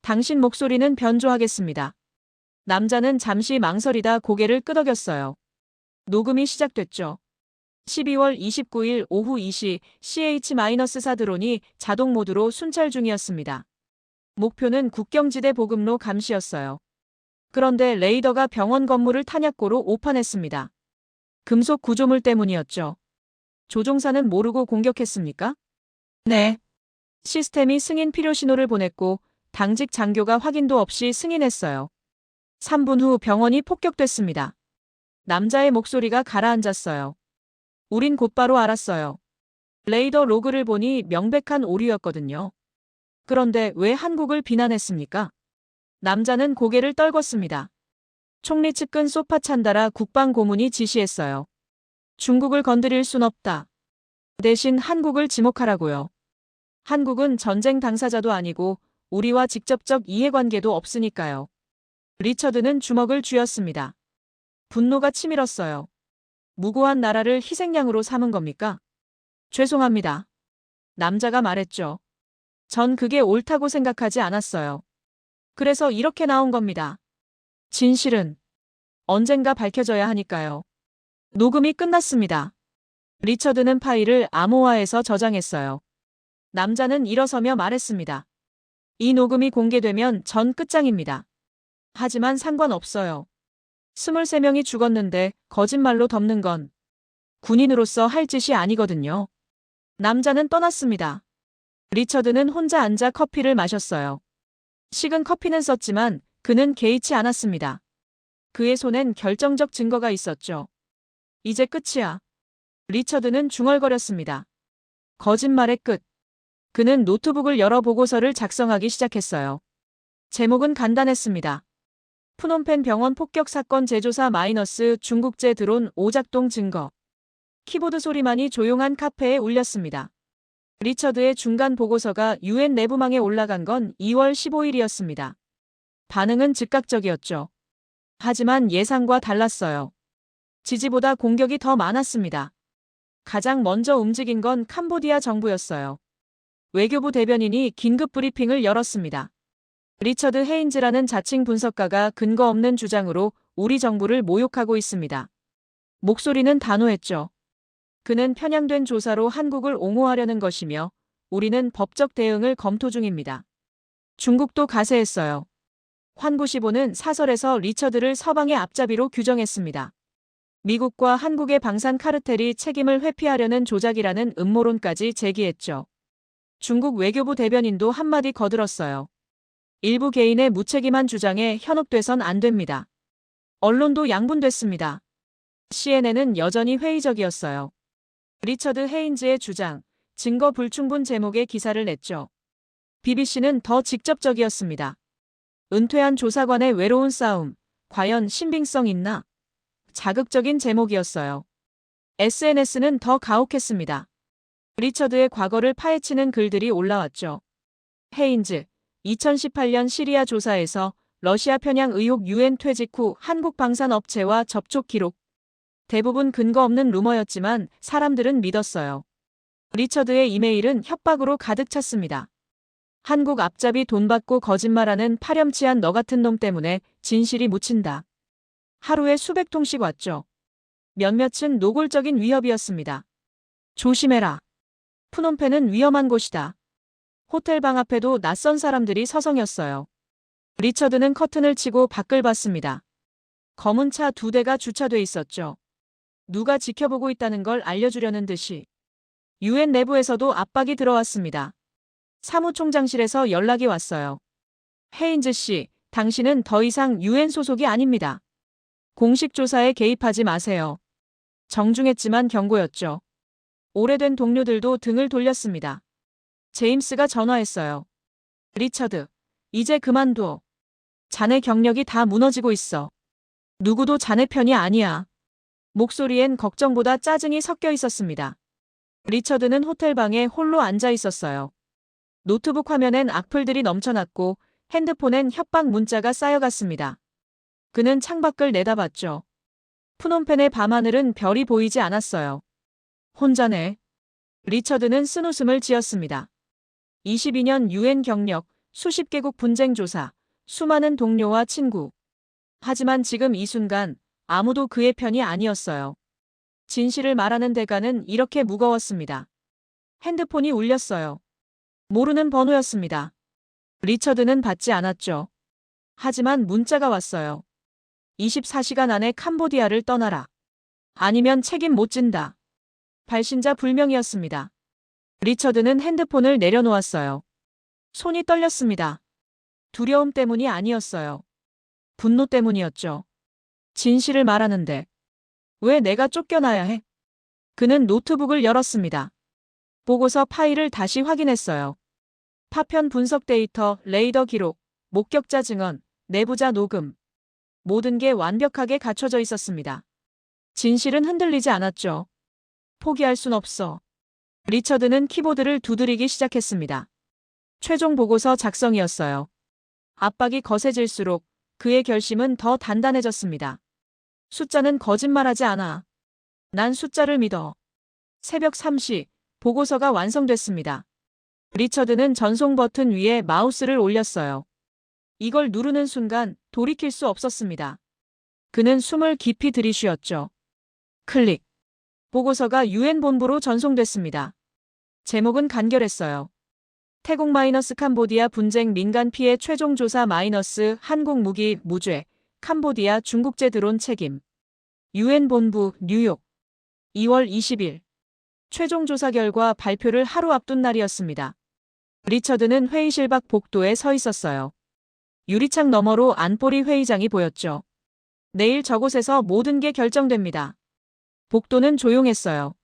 당신 목소리는 변조하겠습니다. 남자는 잠시 망설이다 고개를 끄덕였어요. 녹음이 시작됐죠. 12월 29일 오후 2시 CH-4 드론이 자동 모드로 순찰 중이었습니다. 목표는 국경지대 보급로 감시였어요. 그런데 레이더가 병원 건물을 탄약고로 오판했습니다. 금속 구조물 때문이었죠. 조종사는 모르고 공격했습니까? 네. 시스템이 승인 필요 신호를 보냈고 당직 장교가 확인도 없이 승인했어요. 3분 후 병원이 폭격됐습니다. 남자의 목소리가 가라앉았어요. 우린 곧바로 알았어요. 레이더 로그를 보니 명백한 오류였거든요. 그런데 왜 한국을 비난했습니까? 남자는 고개를 떨궜습니다. 총리 측근 소파 찬다라 국방고문이 지시했어요. 중국을 건드릴 순 없다. 대신 한국을 지목하라고요. 한국은 전쟁 당사자도 아니고 우리와 직접적 이해관계도 없으니까요. 리처드는 주먹을 쥐었습니다. 분노가 치밀었어요. 무고한 나라를 희생양으로 삼은 겁니까? 죄송합니다. 남자가 말했죠. 전 그게 옳다고 생각하지 않았어요. 그래서 이렇게 나온 겁니다. 진실은 언젠가 밝혀져야 하니까요. 녹음이 끝났습니다. 리처드는 파일을 암호화해서 저장했어요. 남자는 일어서며 말했습니다. 이 녹음이 공개되면 전 끝장입니다. 하지만 상관없어요. 23명이 죽었는데 거짓말로 덮는 건 군인으로서 할 짓이 아니거든요. 남자는 떠났습니다. 리처드는 혼자 앉아 커피를 마셨어요. 식은 커피는 썼지만 그는 개의치 않았습니다. 그의 손엔 결정적 증거가 있었죠. 이제 끝이야. 리처드는 중얼거렸습니다. 거짓말의 끝. 그는 노트북을 열어 보고서를 작성하기 시작했어요. 제목은 간단했습니다. 푸놈펜 병원 폭격 사건 재조사 마이너스 중국제 드론 오작동 증거. 키보드 소리만이 조용한 카페에 울렸습니다. 리처드의 중간 보고서가 UN 내부망에 올라간 건 2월 15일이었습니다. 반응은 즉각적이었죠. 하지만 예상과 달랐어요. 지지보다 공격이 더 많았습니다. 가장 먼저 움직인 건 캄보디아 정부였어요. 외교부 대변인이 긴급 브리핑을 열었습니다. 리처드 헤인즈라는 자칭 분석가가 근거 없는 주장으로 우리 정부를 모욕하고 있습니다. 목소리는 단호했죠. 그는 편향된 조사로 한국을 옹호하려는 것이며 우리는 법적 대응을 검토 중입니다. 중국도 가세했어요. 환구시보는 사설에서 리처드를 서방의 앞잡이로 규정했습니다. 미국과 한국의 방산 카르텔이 책임을 회피하려는 조작이라는 음모론까지 제기했죠. 중국 외교부 대변인도 한마디 거들었어요. 일부 개인의 무책임한 주장에 현혹돼선 안 됩니다. 언론도 양분됐습니다. CNN은 여전히 회의적이었어요. 리처드 헤인즈의 주장, 증거 불충분 제목의 기사를 냈죠. BBC는 더 직접적이었습니다. 은퇴한 조사관의 외로운 싸움, 과연 신빙성 있나? 자극적인 제목이었어요. SNS는 더 가혹했습니다. 리처드의 과거를 파헤치는 글들이 올라왔죠. 헤인즈, 2018년 시리아 조사에서 러시아 편향 의혹 UN 퇴직 후 한국 방산업체와 접촉 기록. 대부분 근거 없는 루머였지만 사람들은 믿었어요. 리처드의 이메일은 협박으로 가득 찼습니다. 한국 앞잡이 돈 받고 거짓말하는 파렴치한 너 같은 놈 때문에 진실이 묻힌다. 하루에 수백 통씩 왔죠. 몇몇은 노골적인 위협이었습니다. 조심해라. 푸놈펜은 위험한 곳이다. 호텔 방 앞에도 낯선 사람들이 서성였어요. 리처드는 커튼을 치고 밖을 봤습니다. 검은 차 2대가 주차돼 있었죠. 누가 지켜보고 있다는 걸 알려주려는 듯이. UN 내부에서도 압박이 들어왔습니다. 사무총장실에서 연락이 왔어요. 헤인즈 씨, 당신은 더 이상 UN 소속이 아닙니다. 공식 조사에 개입하지 마세요. 정중했지만 경고였죠. 오래된 동료들도 등을 돌렸습니다. 제임스가 전화했어요. 리처드, 이제 그만둬. 자네 경력이 다 무너지고 있어. 누구도 자네 편이 아니야. 목소리엔 걱정보다 짜증이 섞여 있었습니다. 리처드는 호텔방에 홀로 앉아 있었어요. 노트북 화면엔 악플들이 넘쳐났고 핸드폰엔 협박 문자가 쌓여갔습니다. 그는 창밖을 내다봤죠. 푸놈펜의 밤하늘은 별이 보이지 않았어요. 혼자네. 리처드는 쓴웃음을 지었습니다. 22년 UN 경력, 수십 개국 분쟁 조사, 수많은 동료와 친구. 하지만 지금 이 순간 아무도 그의 편이 아니었어요. 진실을 말하는 대가는 이렇게 무거웠습니다. 핸드폰이 울렸어요. 모르는 번호였습니다. 리처드는 받지 않았죠. 하지만 문자가 왔어요. 24시간 안에 캄보디아를 떠나라. 아니면 책임 못 진다. 발신자 불명이었습니다. 리처드는 핸드폰을 내려놓았어요. 손이 떨렸습니다. 두려움 때문이 아니었어요. 분노 때문이었죠. 진실을 말하는데 왜 내가 쫓겨나야 해? 그는 노트북을 열었습니다. 보고서 파일을 다시 확인했어요. 파편 분석 데이터, 레이더 기록, 목격자 증언, 내부자 녹음. 모든 게 완벽하게 갖춰져 있었습니다. 진실은 흔들리지 않았죠. 포기할 순 없어. 리처드는 키보드를 두드리기 시작했습니다. 최종 보고서 작성이었어요. 압박이 거세질수록 그의 결심은 더 단단해졌습니다. 숫자는 거짓말하지 않아. 난 숫자를 믿어. 새벽 3시, 보고서가 완성됐습니다. 리처드는 전송 버튼 위에 마우스를 올렸어요. 이걸 누르는 순간 돌이킬 수 없었습니다. 그는 숨을 깊이 들이쉬었죠. 클릭. 보고서가 유엔 본부로 전송됐습니다. 제목은 간결했어요. 태국 캄보디아 분쟁 민간 피해 최종 조사 한국 무기 무죄 캄보디아 중국제 드론 책임. 유엔 본부 뉴욕. 2월 20일. 최종 조사 결과 발표를 하루 앞둔 날이었습니다. 리처드는 회의실 밖 복도에 서 있었어요. 유리창 너머로 안보리 회의장이 보였죠. 내일 저곳에서 모든 게 결정됩니다. 복도는 조용했어요.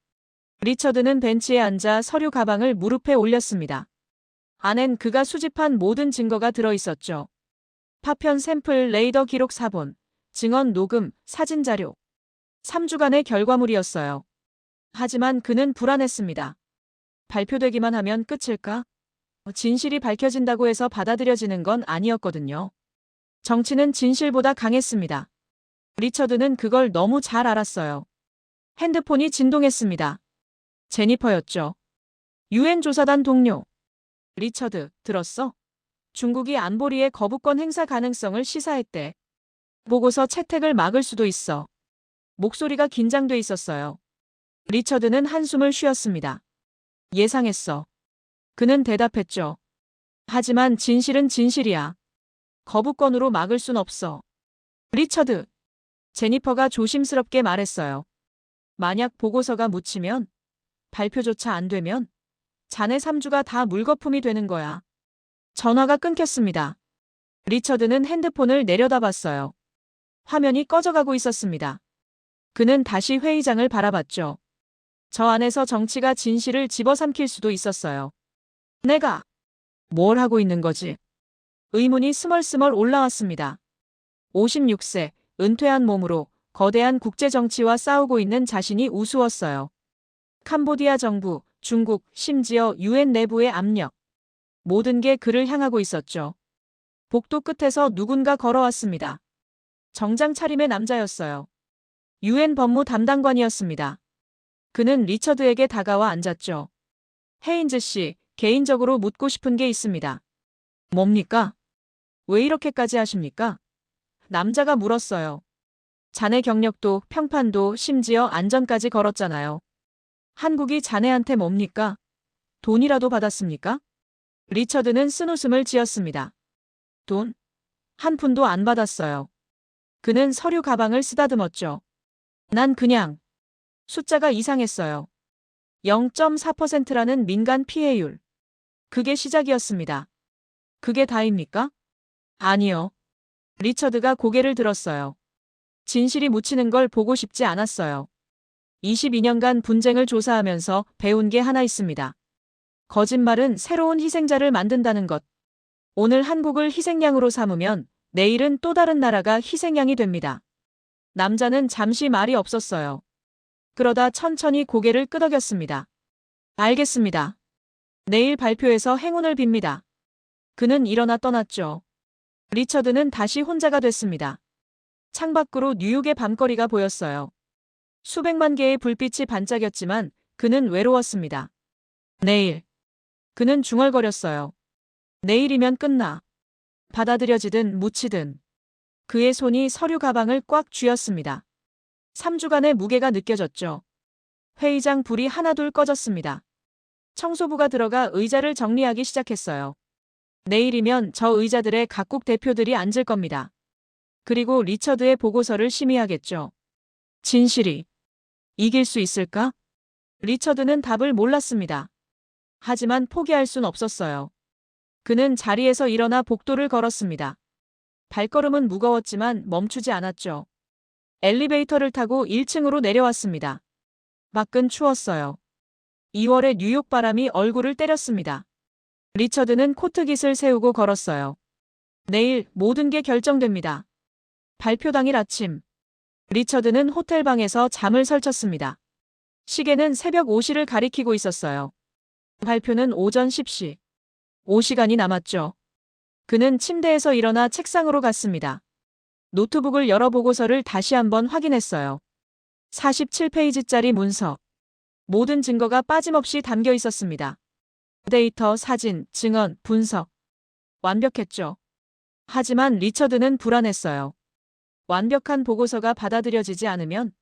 리처드는 벤치에 앉아 서류 가방을 무릎에 올렸습니다. 안엔 그가 수집한 모든 증거가 들어 있었죠. 파편 샘플, 레이더 기록 사본, 증언 녹음, 사진 자료. 3주간의 결과물이었어요. 하지만 그는 불안했습니다. 발표되기만 하면 끝일까? 진실이 밝혀진다고 해서 받아들여지는 건 아니었거든요. 정치는 진실보다 강했습니다. 리처드는 그걸 너무 잘 알았어요. 핸드폰이 진동했습니다. 제니퍼였죠. 유엔 조사단 동료. 리처드, 들었어? 중국이 안보리의 거부권 행사 가능성을 시사했대. 보고서 채택을 막을 수도 있어. 목소리가 긴장돼 있었어요. 리처드는 한숨을 쉬었습니다. 예상했어. 그는 대답했죠. 하지만 진실은 진실이야. 거부권으로 막을 순 없어. 리처드. 제니퍼가 조심스럽게 말했어요. 만약 보고서가 묻히면, 발표조차 안 되면, 자네 3주가 다 물거품이 되는 거야. 전화가 끊겼습니다. 리처드는 핸드폰을 내려다봤어요. 화면이 꺼져가고 있었습니다. 그는 다시 회의장을 바라봤죠. 저 안에서 정치가 진실을 집어삼킬 수도 있었어요. 내가 뭘 하고 있는 거지? 의문이 스멀스멀 올라왔습니다. 56세, 은퇴한 몸으로 거대한 국제정치와 싸우고 있는 자신이 우스웠어요. 캄보디아 정부, 중국, 심지어 유엔 내부의 압력. 모든 게 그를 향하고 있었죠. 복도 끝에서 누군가 걸어왔습니다. 정장 차림의 남자였어요. 유엔 법무 담당관이었습니다. 그는 리처드에게 다가와 앉았죠. 헤인즈 씨, 개인적으로 묻고 싶은 게 있습니다. 뭡니까? 왜 이렇게까지 하십니까? 남자가 물었어요. 자네 경력도 평판도 심지어 안전까지 걸었잖아요. 한국이 자네한테 뭡니까? 돈이라도 받았습니까? 리처드는 쓴웃음을 지었습니다. 돈? 한 푼도 안 받았어요. 그는 서류 가방을 쓰다듬었죠. 난 그냥 숫자가 이상했어요. 0.4%라는 민간 피해율. 그게 시작이었습니다. 그게 다입니까? 아니요. 리처드가 고개를 들었어요. 진실이 묻히는 걸 보고 싶지 않았어요. 22년간 분쟁을 조사하면서 배운 게 하나 있습니다. 거짓말은 새로운 희생자를 만든다는 것. 오늘 한국을 희생양으로 삼으면 내일은 또 다른 나라가 희생양이 됩니다. 남자는 잠시 말이 없었어요. 그러다 천천히 고개를 끄덕였습니다. 알겠습니다. 내일 발표에서 행운을 빕니다. 그는 일어나 떠났죠. 리처드는 다시 혼자가 됐습니다. 창밖으로 뉴욕의 밤거리가 보였어요. 수백만 개의 불빛이 반짝였지만 그는 외로웠습니다. 내일. 그는 중얼거렸어요. 내일이면 끝나. 받아들여지든 묻히든. 그의 손이 서류 가방을 꽉 쥐었습니다. 3주간의 무게가 느껴졌죠. 회의장 불이 하나둘 꺼졌습니다. 청소부가 들어가 의자를 정리하기 시작했어요. 내일이면 저 의자들에 각국 대표들이 앉을 겁니다. 그리고 리처드의 보고서를 심의하겠죠. 진실이 이길 수 있을까? 리처드는 답을 몰랐습니다. 하지만 포기할 순 없었어요. 그는 자리에서 일어나 복도를 걸었습니다. 발걸음은 무거웠지만 멈추지 않았죠. 엘리베이터를 타고 1층으로 내려왔습니다. 밖은 추웠어요. 2월의 뉴욕 바람이 얼굴을 때렸습니다. 리처드는 코트깃을 세우고 걸었어요. 내일 모든 게 결정됩니다. 발표 당일 아침. 리처드는 호텔방에서 잠을 설쳤습니다. 시계는 새벽 5시를 가리키고 있었어요. 발표는 오전 10시. 5시간이 남았죠. 그는 침대에서 일어나 책상으로 갔습니다. 노트북을 열어 보고서를 다시 한번 확인했어요. 47페이지짜리 문서. 모든 증거가 빠짐없이 담겨 있었습니다. 데이터, 사진, 증언, 분석. 완벽했죠. 하지만 리처드는 불안했어요. 완벽한 보고서가 받아들여지지 않으면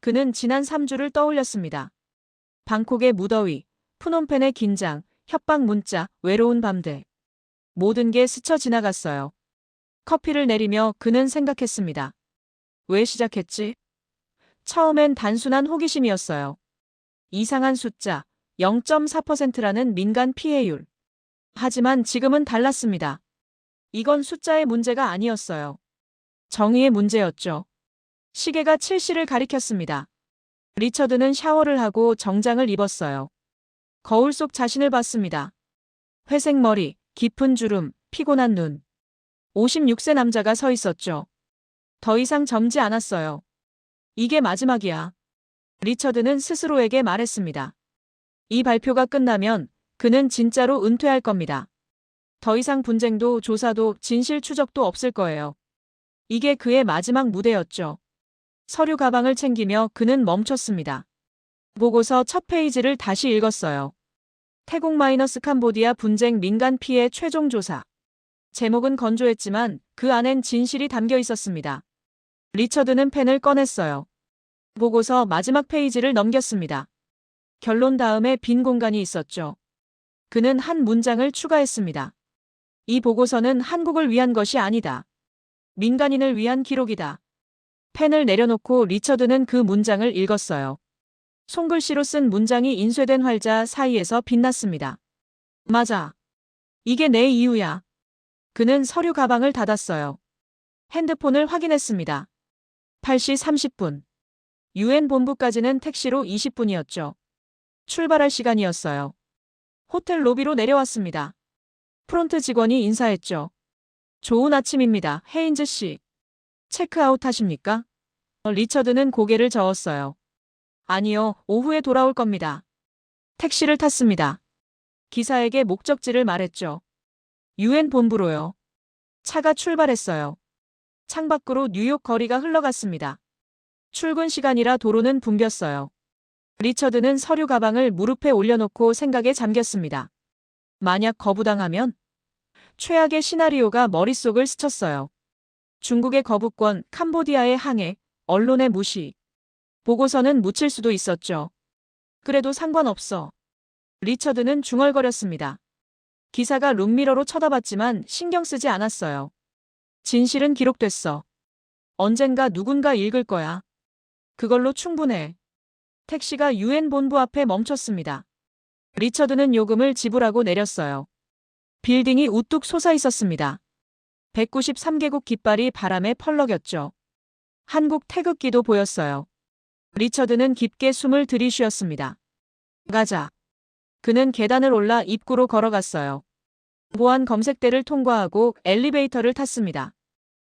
그는 지난 3주를 떠올렸습니다. 방콕의 무더위, 푸놈펜의 긴장, 협박 문자, 외로운 밤들. 모든 게 스쳐 지나갔어요. 커피를 내리며 그는 생각했습니다. 왜 시작했지? 처음엔 단순한 호기심이었어요. 이상한 숫자, 0.4%라는 민간 피해율. 하지만 지금은 달랐습니다. 이건 숫자의 문제가 아니었어요. 정의의 문제였죠. 시계가 7시를 가리켰습니다. 리처드는 샤워를 하고 정장을 입었어요. 거울 속 자신을 봤습니다. 회색 머리, 깊은 주름, 피곤한 눈. 56세 남자가 서 있었죠. 더 이상 젊지 않았어요. 이게 마지막이야. 리처드는 스스로에게 말했습니다. 이 발표가 끝나면 그는 진짜로 은퇴할 겁니다. 더 이상 분쟁도 조사도 진실 추적도 없을 거예요. 이게 그의 마지막 무대였죠. 서류 가방을 챙기며 그는 멈췄습니다. 보고서 첫 페이지를 다시 읽었어요. 태국 마이너스 캄보디아 분쟁 민간 피해 최종 조사. 제목은 건조했지만 그 안엔 진실이 담겨 있었습니다. 리처드는 펜을 꺼냈어요. 보고서 마지막 페이지를 넘겼습니다. 결론 다음에 빈 공간이 있었죠. 그는 한 문장을 추가했습니다. 이 보고서는 한국을 위한 것이 아니다. 민간인을 위한 기록이다. 펜을 내려놓고 리처드는 그 문장을 읽었어요. 손글씨로 쓴 문장이 인쇄된 활자 사이에서 빛났습니다. 맞아. 이게 내 이유야. 그는 서류 가방을 닫았어요. 핸드폰을 확인했습니다. 8시 30분. UN 본부까지는 택시로 20분이었죠. 출발할 시간이었어요. 호텔 로비로 내려왔습니다. 프론트 직원이 인사했죠. 좋은 아침입니다, 헤인즈 씨. 체크아웃 하십니까? 리처드는 고개를 저었어요. 아니요, 오후에 돌아올 겁니다. 택시를 탔습니다. 기사에게 목적지를 말했죠. UN 본부로요. 차가 출발했어요. 창밖으로 뉴욕 거리가 흘러갔습니다. 출근 시간이라 도로는 붐볐어요. 리처드는 서류 가방을 무릎에 올려놓고 생각에 잠겼습니다. 만약 거부당하면? 최악의 시나리오가 머릿속을 스쳤어요. 중국의 거부권, 캄보디아의 항해, 언론의 무시. 보고서는 묻힐 수도 있었죠. 그래도 상관없어. 리처드는 중얼거렸습니다. 기사가 룸미러로 쳐다봤지만 신경 쓰지 않았어요. 진실은 기록됐어. 언젠가 누군가 읽을 거야. 그걸로 충분해. 택시가 UN 본부 앞에 멈췄습니다. 리처드는 요금을 지불하고 내렸어요. 빌딩이 우뚝 솟아 있었습니다. 193개국 깃발이 바람에 펄럭였죠. 한국 태극기도 보였어요. 리처드는 깊게 숨을 들이쉬었습니다. 가자. 그는 계단을 올라 입구로 걸어갔어요. 보안 검색대를 통과하고 엘리베이터를 탔습니다.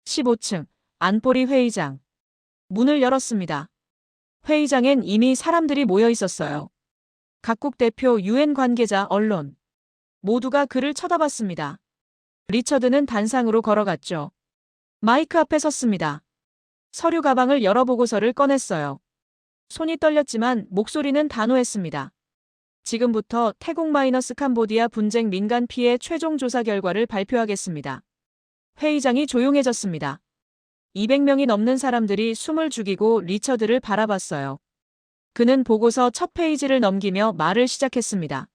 15층, 안보리 회의장. 문을 열었습니다. 회의장엔 이미 사람들이 모여 있었어요. 각국 대표, UN 관계자, 언론. 모두가 그를 쳐다봤습니다. 리처드는 단상으로 걸어갔죠. 마이크 앞에 섰습니다. 서류 가방을 열어 보고서를 꺼냈어요. 손이 떨렸지만 목소리는 단호했습니다. 지금부터 태국 마이너스 캄보디아 분쟁 민간 피해 최종 조사 결과를 발표하겠습니다. 회의장이 조용해졌습니다. 200명이 넘는 사람들이 숨을 죽이고 리처드를 바라봤어요. 그는 보고서 첫 페이지를 넘기며 말을 시작했습니다.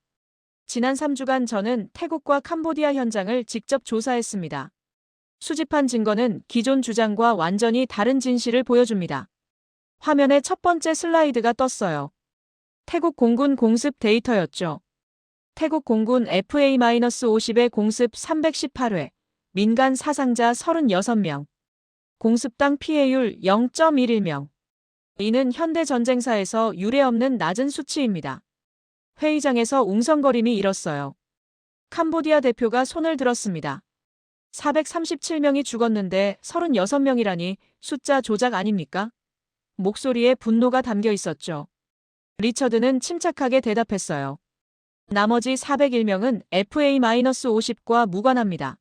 지난 3주간 저는 태국과 캄보디아 현장을 직접 조사했습니다. 수집한 증거는 기존 주장과 완전히 다른 진실을 보여줍니다. 화면에 첫 번째 슬라이드가 떴어요. 태국 공군 공습 데이터였죠. 태국 공군 FA-50의 공습 318회, 민간 사상자 36명, 공습당 피해율 0.11명. 이는 현대 전쟁사에서 유례없는 낮은 수치입니다. 회의장에서 웅성거림이 일었어요. 캄보디아 대표가 손을 들었습니다. 437명이 죽었는데 36명이라니 숫자 조작 아닙니까? 목소리에 분노가 담겨 있었죠. 리처드는 침착하게 대답했어요. 나머지 401명은 FA-50과 무관합니다.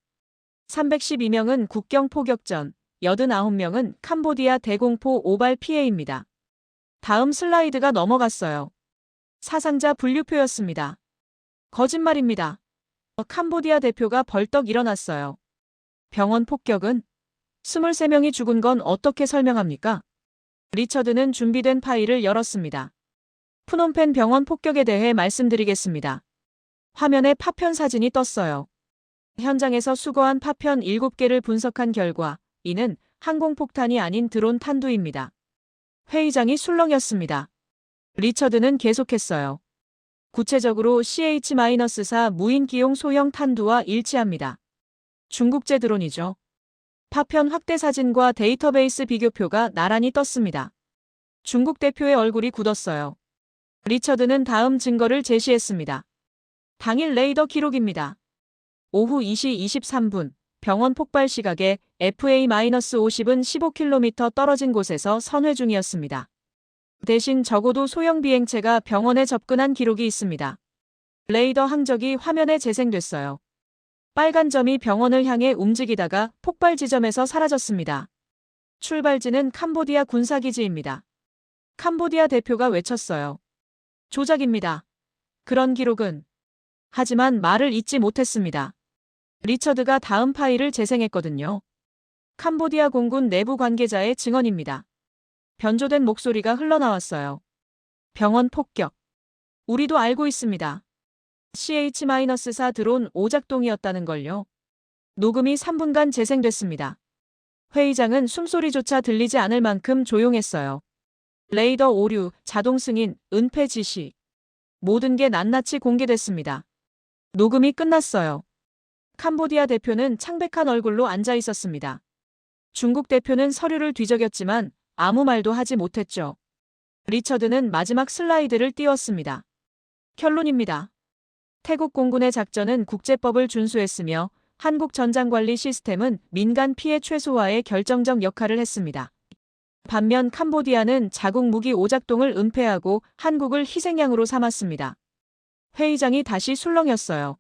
312명은 국경 포격전, 89명은 캄보디아 대공포 오발 피해입니다. 다음 슬라이드가 넘어갔어요. 사상자 분류표였습니다. 거짓말입니다. 캄보디아 대표가 벌떡 일어났어요. 병원 폭격은? 23명이 죽은 건 어떻게 설명합니까? 리처드는 준비된 파일을 열었습니다. 푸놈펜 병원 폭격에 대해 말씀드리겠습니다. 화면에 파편 사진이 떴어요. 현장에서 수거한 파편 7개를 분석한 결과 이는 항공폭탄이 아닌 드론 탄두입니다. 회의장이 술렁였습니다. 리처드는 계속했어요. 구체적으로 CH-4 무인기용 소형 탄두와 일치합니다. 중국제 드론이죠. 파편 확대 사진과 데이터베이스 비교표가 나란히 떴습니다. 중국 대표의 얼굴이 굳었어요. 리처드는 다음 증거를 제시했습니다. 당일 레이더 기록입니다. 오후 2시 23분 병원 폭발 시각에 FA-50은 15km 떨어진 곳에서 선회 중이었습니다. 대신 적어도 소형 비행체가 병원에 접근한 기록이 있습니다. 레이더 항적이 화면에 재생됐어요. 빨간 점이 병원을 향해 움직이다가 폭발 지점에서 사라졌습니다. 출발지는 캄보디아 군사기지입니다. 캄보디아 대표가 외쳤어요. 조작입니다. 그런 기록은. 하지만 말을 잇지 못했습니다. 리처드가 다음 파일을 재생했거든요. 캄보디아 공군 내부 관계자의 증언입니다. 변조된 목소리가 흘러나왔어요. 병원 폭격. 우리도 알고 있습니다. CH-4 드론 오작동이었다는 걸요. 녹음이 3분간 재생됐습니다. 회의장은 숨소리조차 들리지 않을 만큼 조용했어요. 레이더 오류, 자동 승인, 은폐 지시. 모든 게 낱낱이 공개됐습니다. 녹음이 끝났어요. 캄보디아 대표는 창백한 얼굴로 앉아 있었습니다. 중국 대표는 서류를 뒤적였지만 아무 말도 하지 못했죠. 리처드는 마지막 슬라이드를 띄웠습니다. 결론입니다. 태국 공군의 작전은 국제법을 준수했으며 한국 전장관리 시스템은 민간 피해 최소화에 결정적 역할을 했습니다. 반면 캄보디아는 자국 무기 오작동을 은폐하고 한국을 희생양으로 삼았습니다. 회의장이 다시 술렁였어요.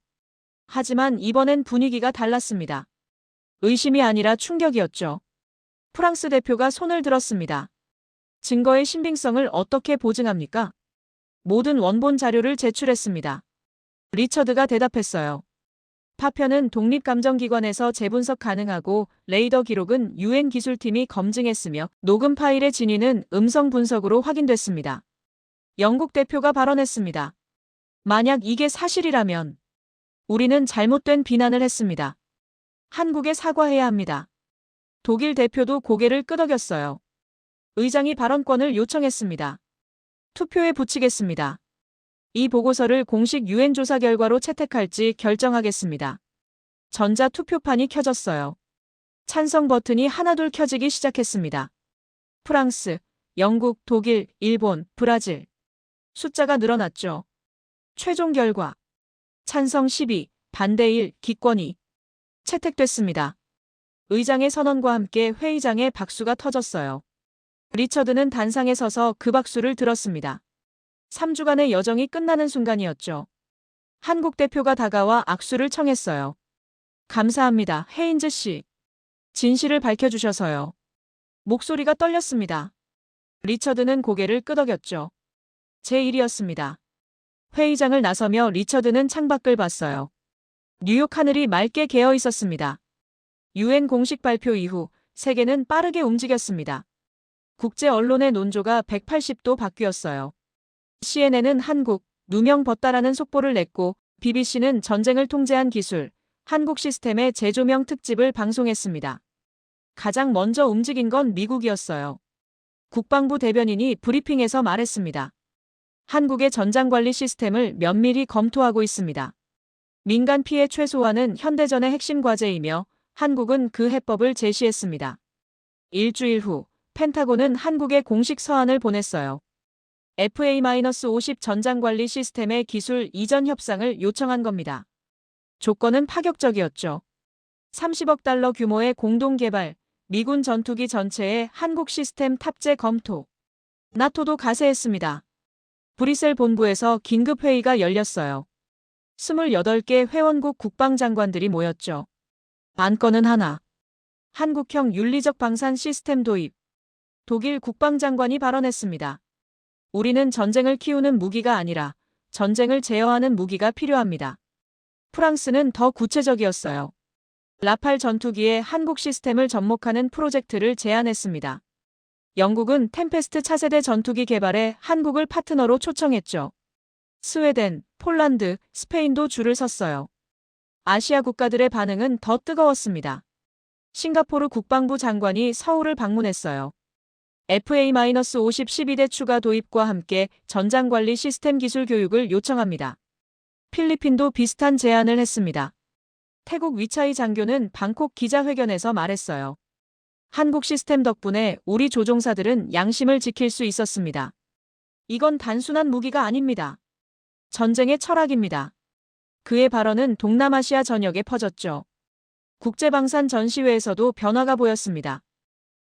하지만 이번엔 분위기가 달랐습니다. 의심이 아니라 충격이었죠. 프랑스 대표가 손을 들었습니다. 증거의 신빙성을 어떻게 보증합니까? 모든 원본 자료를 제출했습니다. 리처드가 대답했어요. 파편은 독립감정기관에서 재분석 가능하고 레이더 기록은 UN 기술팀이 검증했으며 녹음 파일의 진위는 음성 분석으로 확인됐습니다. 영국 대표가 발언했습니다. 만약 이게 사실이라면 우리는 잘못된 비난을 했습니다. 한국에 사과해야 합니다. 독일 대표도 고개를 끄덕였어요. 의장이 발언권을 요청했습니다. 투표에 붙이겠습니다. 이 보고서를 공식 UN 조사 결과로 채택할지 결정하겠습니다. 전자 투표판이 켜졌어요. 찬성 버튼이 하나둘 켜지기 시작했습니다. 프랑스, 영국, 독일, 일본, 브라질. 숫자가 늘어났죠. 최종 결과. 찬성 12, 반대 1, 기권 2. 채택됐습니다. 의장의 선언과 함께 회의장에 박수가 터졌어요. 리처드는 단상에 서서 그 박수를 들었습니다. 3주간의 여정이 끝나는 순간이었죠. 한국 대표가 다가와 악수를 청했어요. 감사합니다, 헤인즈 씨. 진실을 밝혀주셔서요. 목소리가 떨렸습니다. 리처드는 고개를 끄덕였죠. 제 일이었습니다. 회의장을 나서며 리처드는 창밖을 봤어요. 뉴욕 하늘이 맑게 개어 있었습니다. UN 공식 발표 이후 세계는 빠르게 움직였습니다. 국제 언론의 논조가 180도 바뀌었어요. CNN은 한국, 누명 벗다라는 속보를 냈고 BBC는 전쟁을 통제한 기술, 한국 시스템의 재조명 특집을 방송했습니다. 가장 먼저 움직인 건 미국이었어요. 국방부 대변인이 브리핑에서 말했습니다. 한국의 전장관리 시스템을 면밀히 검토하고 있습니다. 민간 피해 최소화는 현대전의 핵심 과제이며 한국은 그 해법을 제시했습니다. 일주일 후 펜타곤은 한국에 공식 서한을 보냈어요. FA-50 전장관리 시스템의 기술 이전 협상을 요청한 겁니다. 조건은 파격적이었죠. 30억 달러 규모의 공동 개발, 미군 전투기 전체의 한국 시스템 탑재 검토. 나토도 가세했습니다. 브뤼셀 본부에서 긴급 회의가 열렸어요. 28개 회원국 국방장관들이 모였죠. 안건은 하나. 한국형 윤리적 방산 시스템 도입. 독일 국방장관이 발언했습니다. 우리는 전쟁을 키우는 무기가 아니라 전쟁을 제어하는 무기가 필요합니다. 프랑스는 더 구체적이었어요. 라팔 전투기의 한국 시스템을 접목하는 프로젝트를 제안했습니다. 영국은 템페스트 차세대 전투기 개발에 한국을 파트너로 초청했죠. 스웨덴, 폴란드, 스페인도 줄을 섰어요. 아시아 국가들의 반응은 더 뜨거웠습니다. 싱가포르 국방부 장관이 서울을 방문했어요. FA-50 12대 추가 도입과 함께 전장관리 시스템 기술 교육을 요청합니다. 필리핀도 비슷한 제안을 했습니다. 태국 위차이 장교는 방콕 기자회견에서 말했어요. 한국 시스템 덕분에 우리 조종사들은 양심을 지킬 수 있었습니다. 이건 단순한 무기가 아닙니다. 전쟁의 철학입니다. 그의 발언은 동남아시아 전역에 퍼졌죠. 국제방산 전시회에서도 변화가 보였습니다.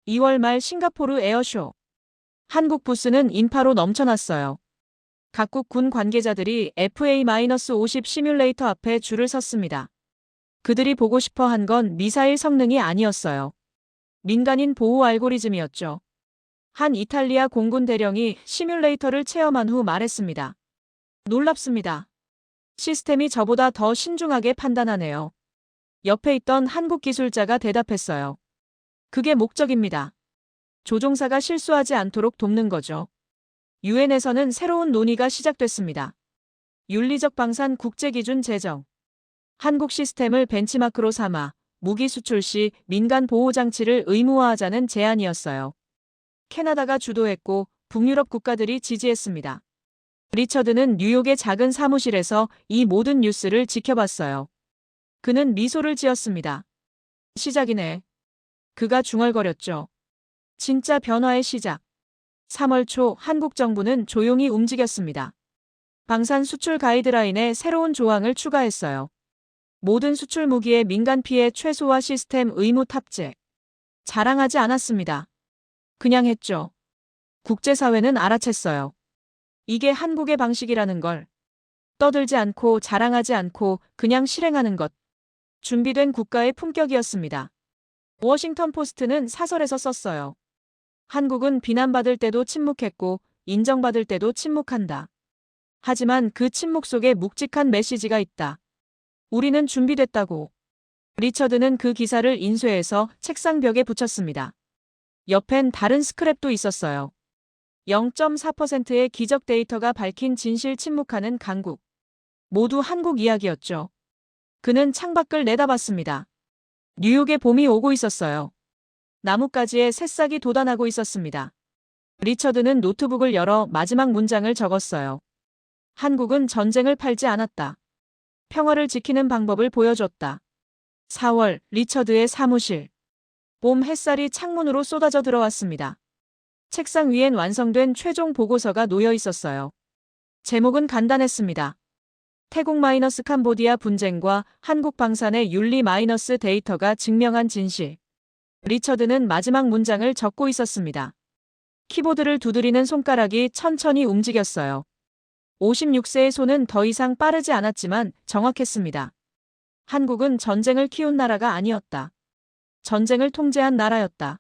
2월 말 싱가포르 에어쇼. 한국 부스는 인파로 넘쳐났어요. 각국 군 관계자들이 FA-50 시뮬레이터 앞에 줄을 섰습니다. 그들이 보고 싶어 한 건 미사일 성능이 아니었어요. 민간인 보호 알고리즘이었죠. 한 이탈리아 공군 대령이 시뮬레이터를 체험한 후 말했습니다. 놀랍습니다. 시스템이 저보다 더 신중하게 판단하네요. 옆에 있던 한국 기술자가 대답했어요. 그게 목적입니다. 조종사가 실수하지 않도록 돕는 거죠. 유엔에서는 새로운 논의가 시작됐습니다. 윤리적 방산 국제기준 제정. 한국 시스템을 벤치마크로 삼아 무기 수출 시 민간 보호장치를 의무화하자는 제안이었어요. 캐나다가 주도했고 북유럽 국가들이 지지했습니다. 리처드는 뉴욕의 작은 사무실에서 이 모든 뉴스를 지켜봤어요. 그는 미소를 지었습니다. 시작이네. 그가 중얼거렸죠. 진짜 변화의 시작. 3월 초 한국 정부는 조용히 움직였습니다. 방산 수출 가이드라인에 새로운 조항을 추가했어요. 모든 수출 무기의 민간 피해 최소화 시스템 의무 탑재. 자랑하지 않았습니다. 그냥 했죠. 국제사회는 알아챘어요. 이게 한국의 방식이라는 걸. 떠들지 않고 자랑하지 않고 그냥 실행하는 것. 준비된 국가의 품격이었습니다. 워싱턴 포스트는 사설에서 썼어요. 한국은 비난받을 때도 침묵했고 인정받을 때도 침묵한다. 하지만 그 침묵 속에 묵직한 메시지가 있다. 우리는 준비됐다고. 리처드는 그 기사를 인쇄해서 책상 벽에 붙였습니다. 옆엔 다른 스크랩도 있었어요. 0.4%의 기적 데이터가 밝힌 진실 침묵하는 강국. 모두 한국 이야기였죠. 그는 창밖을 내다봤습니다. 뉴욕의 봄이 오고 있었어요. 나뭇가지에 새싹이 돋아나고 있었습니다. 리처드는 노트북을 열어 마지막 문장을 적었어요. 한국은 전쟁을 팔지 않았다. 평화를 지키는 방법을 보여줬다. 4월 리처드의 사무실. 봄 햇살이 창문으로 쏟아져 들어왔습니다. 책상 위엔 완성된 최종 보고서가 놓여 있었어요. 제목은 간단했습니다. 태국 캄보디아 분쟁과 한국 방산의 윤리 데이터가 증명한 진실. 리처드는 마지막 문장을 적고 있었습니다. 키보드를 두드리는 손가락이 천천히 움직였어요. 56세의 손은 더 이상 빠르지 않았지만 정확했습니다. 한국은 전쟁을 키운 나라가 아니었다. 전쟁을 통제한 나라였다.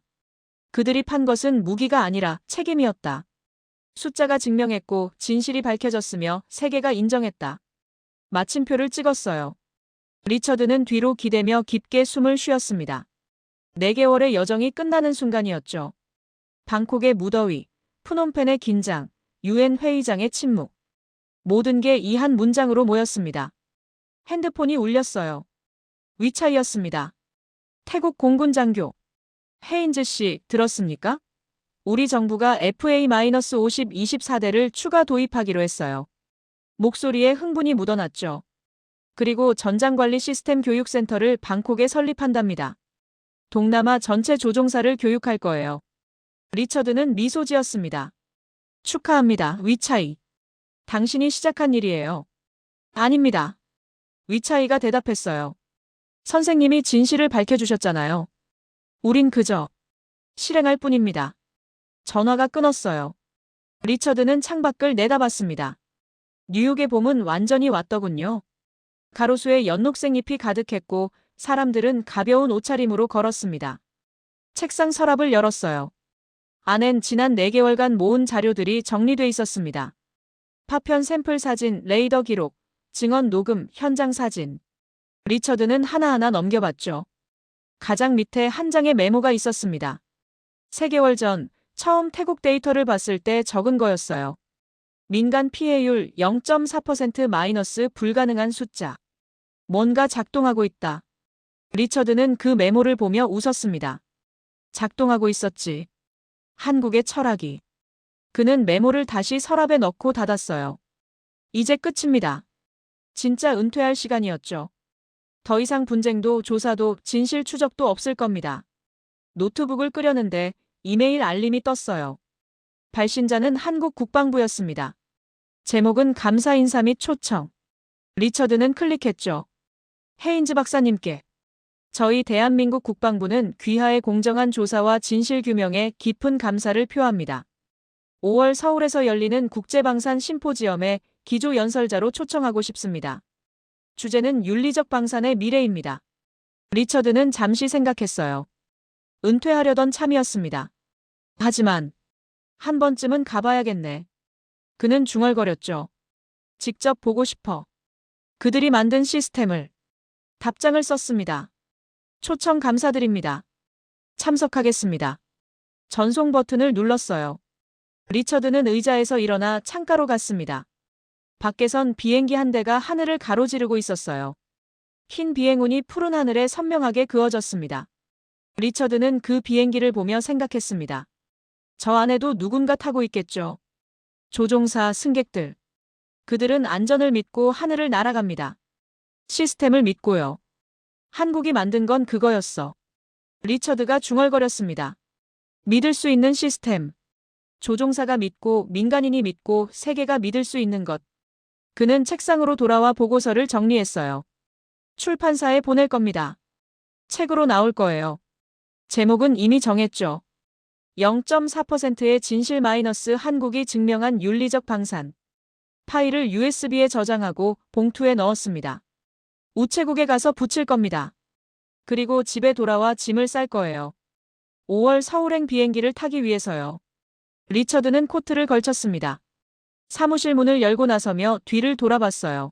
그들이 판 것은 무기가 아니라 책임이었다. 숫자가 증명했고 진실이 밝혀졌으며 세계가 인정했다. 마침표를 찍었어요. 리처드는 뒤로 기대며 깊게 숨을 쉬었습니다. 4개월의 여정이 끝나는 순간이었죠. 방콕의 무더위, 푸놈펜의 긴장, 유엔 회의장의 침묵. 모든 게 이 한 문장으로 모였습니다. 핸드폰이 울렸어요. 위차이였습니다. 태국 공군 장교. 헤인즈 씨, 들었습니까? 우리 정부가 FA-50 24대를 추가 도입하기로 했어요. 목소리에 흥분이 묻어났죠. 그리고 전장관리 시스템 교육센터를 방콕에 설립한답니다. 동남아 전체 조종사를 교육할 거예요. 리처드는 미소 지었습니다. 축하합니다, 위차이. 당신이 시작한 일이에요. 아닙니다. 위차이가 대답했어요. 선생님이 진실을 밝혀주셨잖아요. 우린 그저 실행할 뿐입니다. 전화가 끊었어요. 리처드는 창밖을 내다봤습니다. 뉴욕의 봄은 완전히 왔더군요. 가로수에 연녹색 잎이 가득했고 사람들은 가벼운 옷차림으로 걸었습니다. 책상 서랍을 열었어요. 안엔 지난 4개월간 모은 자료들이 정리돼 있었습니다. 파편 샘플 사진, 레이더 기록, 증언 녹음, 현장 사진. 리처드는 하나하나 넘겨봤죠. 가장 밑에 한 장의 메모가 있었습니다. 3개월 전 처음 태국 데이터를 봤을 때 적은 거였어요. 민간 피해율 0.4% 마이너스 불가능한 숫자. 뭔가 작동하고 있다. 리처드는 그 메모를 보며 웃었습니다. 작동하고 있었지. 한국의 철학이. 그는 메모를 다시 서랍에 넣고 닫았어요. 이제 끝입니다. 진짜 은퇴할 시간이었죠. 더 이상 분쟁도 조사도 진실 추적도 없을 겁니다. 노트북을 끄려는데 이메일 알림이 떴어요. 발신자는 한국 국방부였습니다. 제목은 감사 인사 및 초청. 리처드는 클릭했죠. 헤인즈 박사님께. 저희 대한민국 국방부는 귀하의 공정한 조사와 진실 규명에 깊은 감사를 표합니다. 5월 서울에서 열리는 국제방산 심포지엄에 기조 연설자로 초청하고 싶습니다. 주제는 윤리적 방산의 미래입니다. 리처드는 잠시 생각했어요. 은퇴하려던 참이었습니다. 하지만 한 번쯤은 가봐야겠네. 그는 중얼거렸죠. 직접 보고 싶어. 그들이 만든 시스템을. 답장을 썼습니다. 초청 감사드립니다. 참석하겠습니다. 전송 버튼을 눌렀어요. 리처드는 의자에서 일어나 창가로 갔습니다. 밖에선 비행기 한 대가 하늘을 가로지르고 있었어요. 흰 비행운이 푸른 하늘에 선명하게 그어졌습니다. 리처드는 그 비행기를 보며 생각했습니다. 저 안에도 누군가 타고 있겠죠. 조종사, 승객들. 그들은 안전을 믿고 하늘을 날아갑니다. 시스템을 믿고요. 한국이 만든 건 그거였어. 리처드가 중얼거렸습니다. 믿을 수 있는 시스템. 조종사가 믿고 민간인이 믿고 세계가 믿을 수 있는 것. 그는 책상으로 돌아와 보고서를 정리했어요. 출판사에 보낼 겁니다. 책으로 나올 거예요. 제목은 이미 정했죠. 0.4%의 진실 마이너스 한국이 증명한 윤리적 방산. 파일을 USB에 저장하고 봉투에 넣었습니다. 우체국에 가서 붙일 겁니다. 그리고 집에 돌아와 짐을 쌀 거예요. 5월 서울행 비행기를 타기 위해서요. 리처드는 코트를 걸쳤습니다. 사무실 문을 열고 나서며 뒤를 돌아봤어요.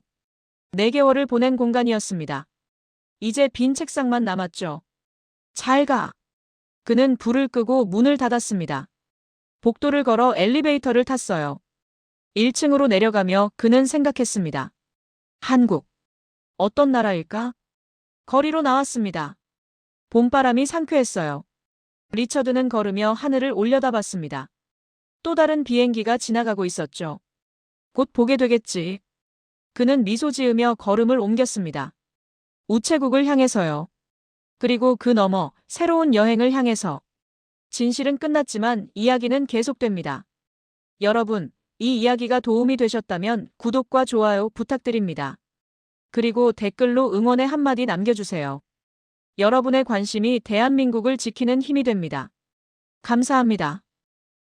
4개월을 보낸 공간이었습니다. 이제 빈 책상만 남았죠. 잘 가. 그는 불을 끄고 문을 닫았습니다. 복도를 걸어 엘리베이터를 탔어요. 1층으로 내려가며 그는 생각했습니다. 한국. 어떤 나라일까? 거리로 나왔습니다. 봄바람이 상쾌했어요. 리처드는 걸으며 하늘을 올려다봤습니다. 또 다른 비행기가 지나가고 있었죠. 곧 보게 되겠지. 그는 미소 지으며 걸음을 옮겼습니다. 우체국을 향해서요. 그리고 그 너머 새로운 여행을 향해서. 진실은 끝났지만 이야기는 계속됩니다. 여러분, 이 이야기가 도움이 되셨다면 구독과 좋아요 부탁드립니다. 그리고 댓글로 응원의 한마디 남겨주세요. 여러분의 관심이 대한민국을 지키는 힘이 됩니다. 감사합니다.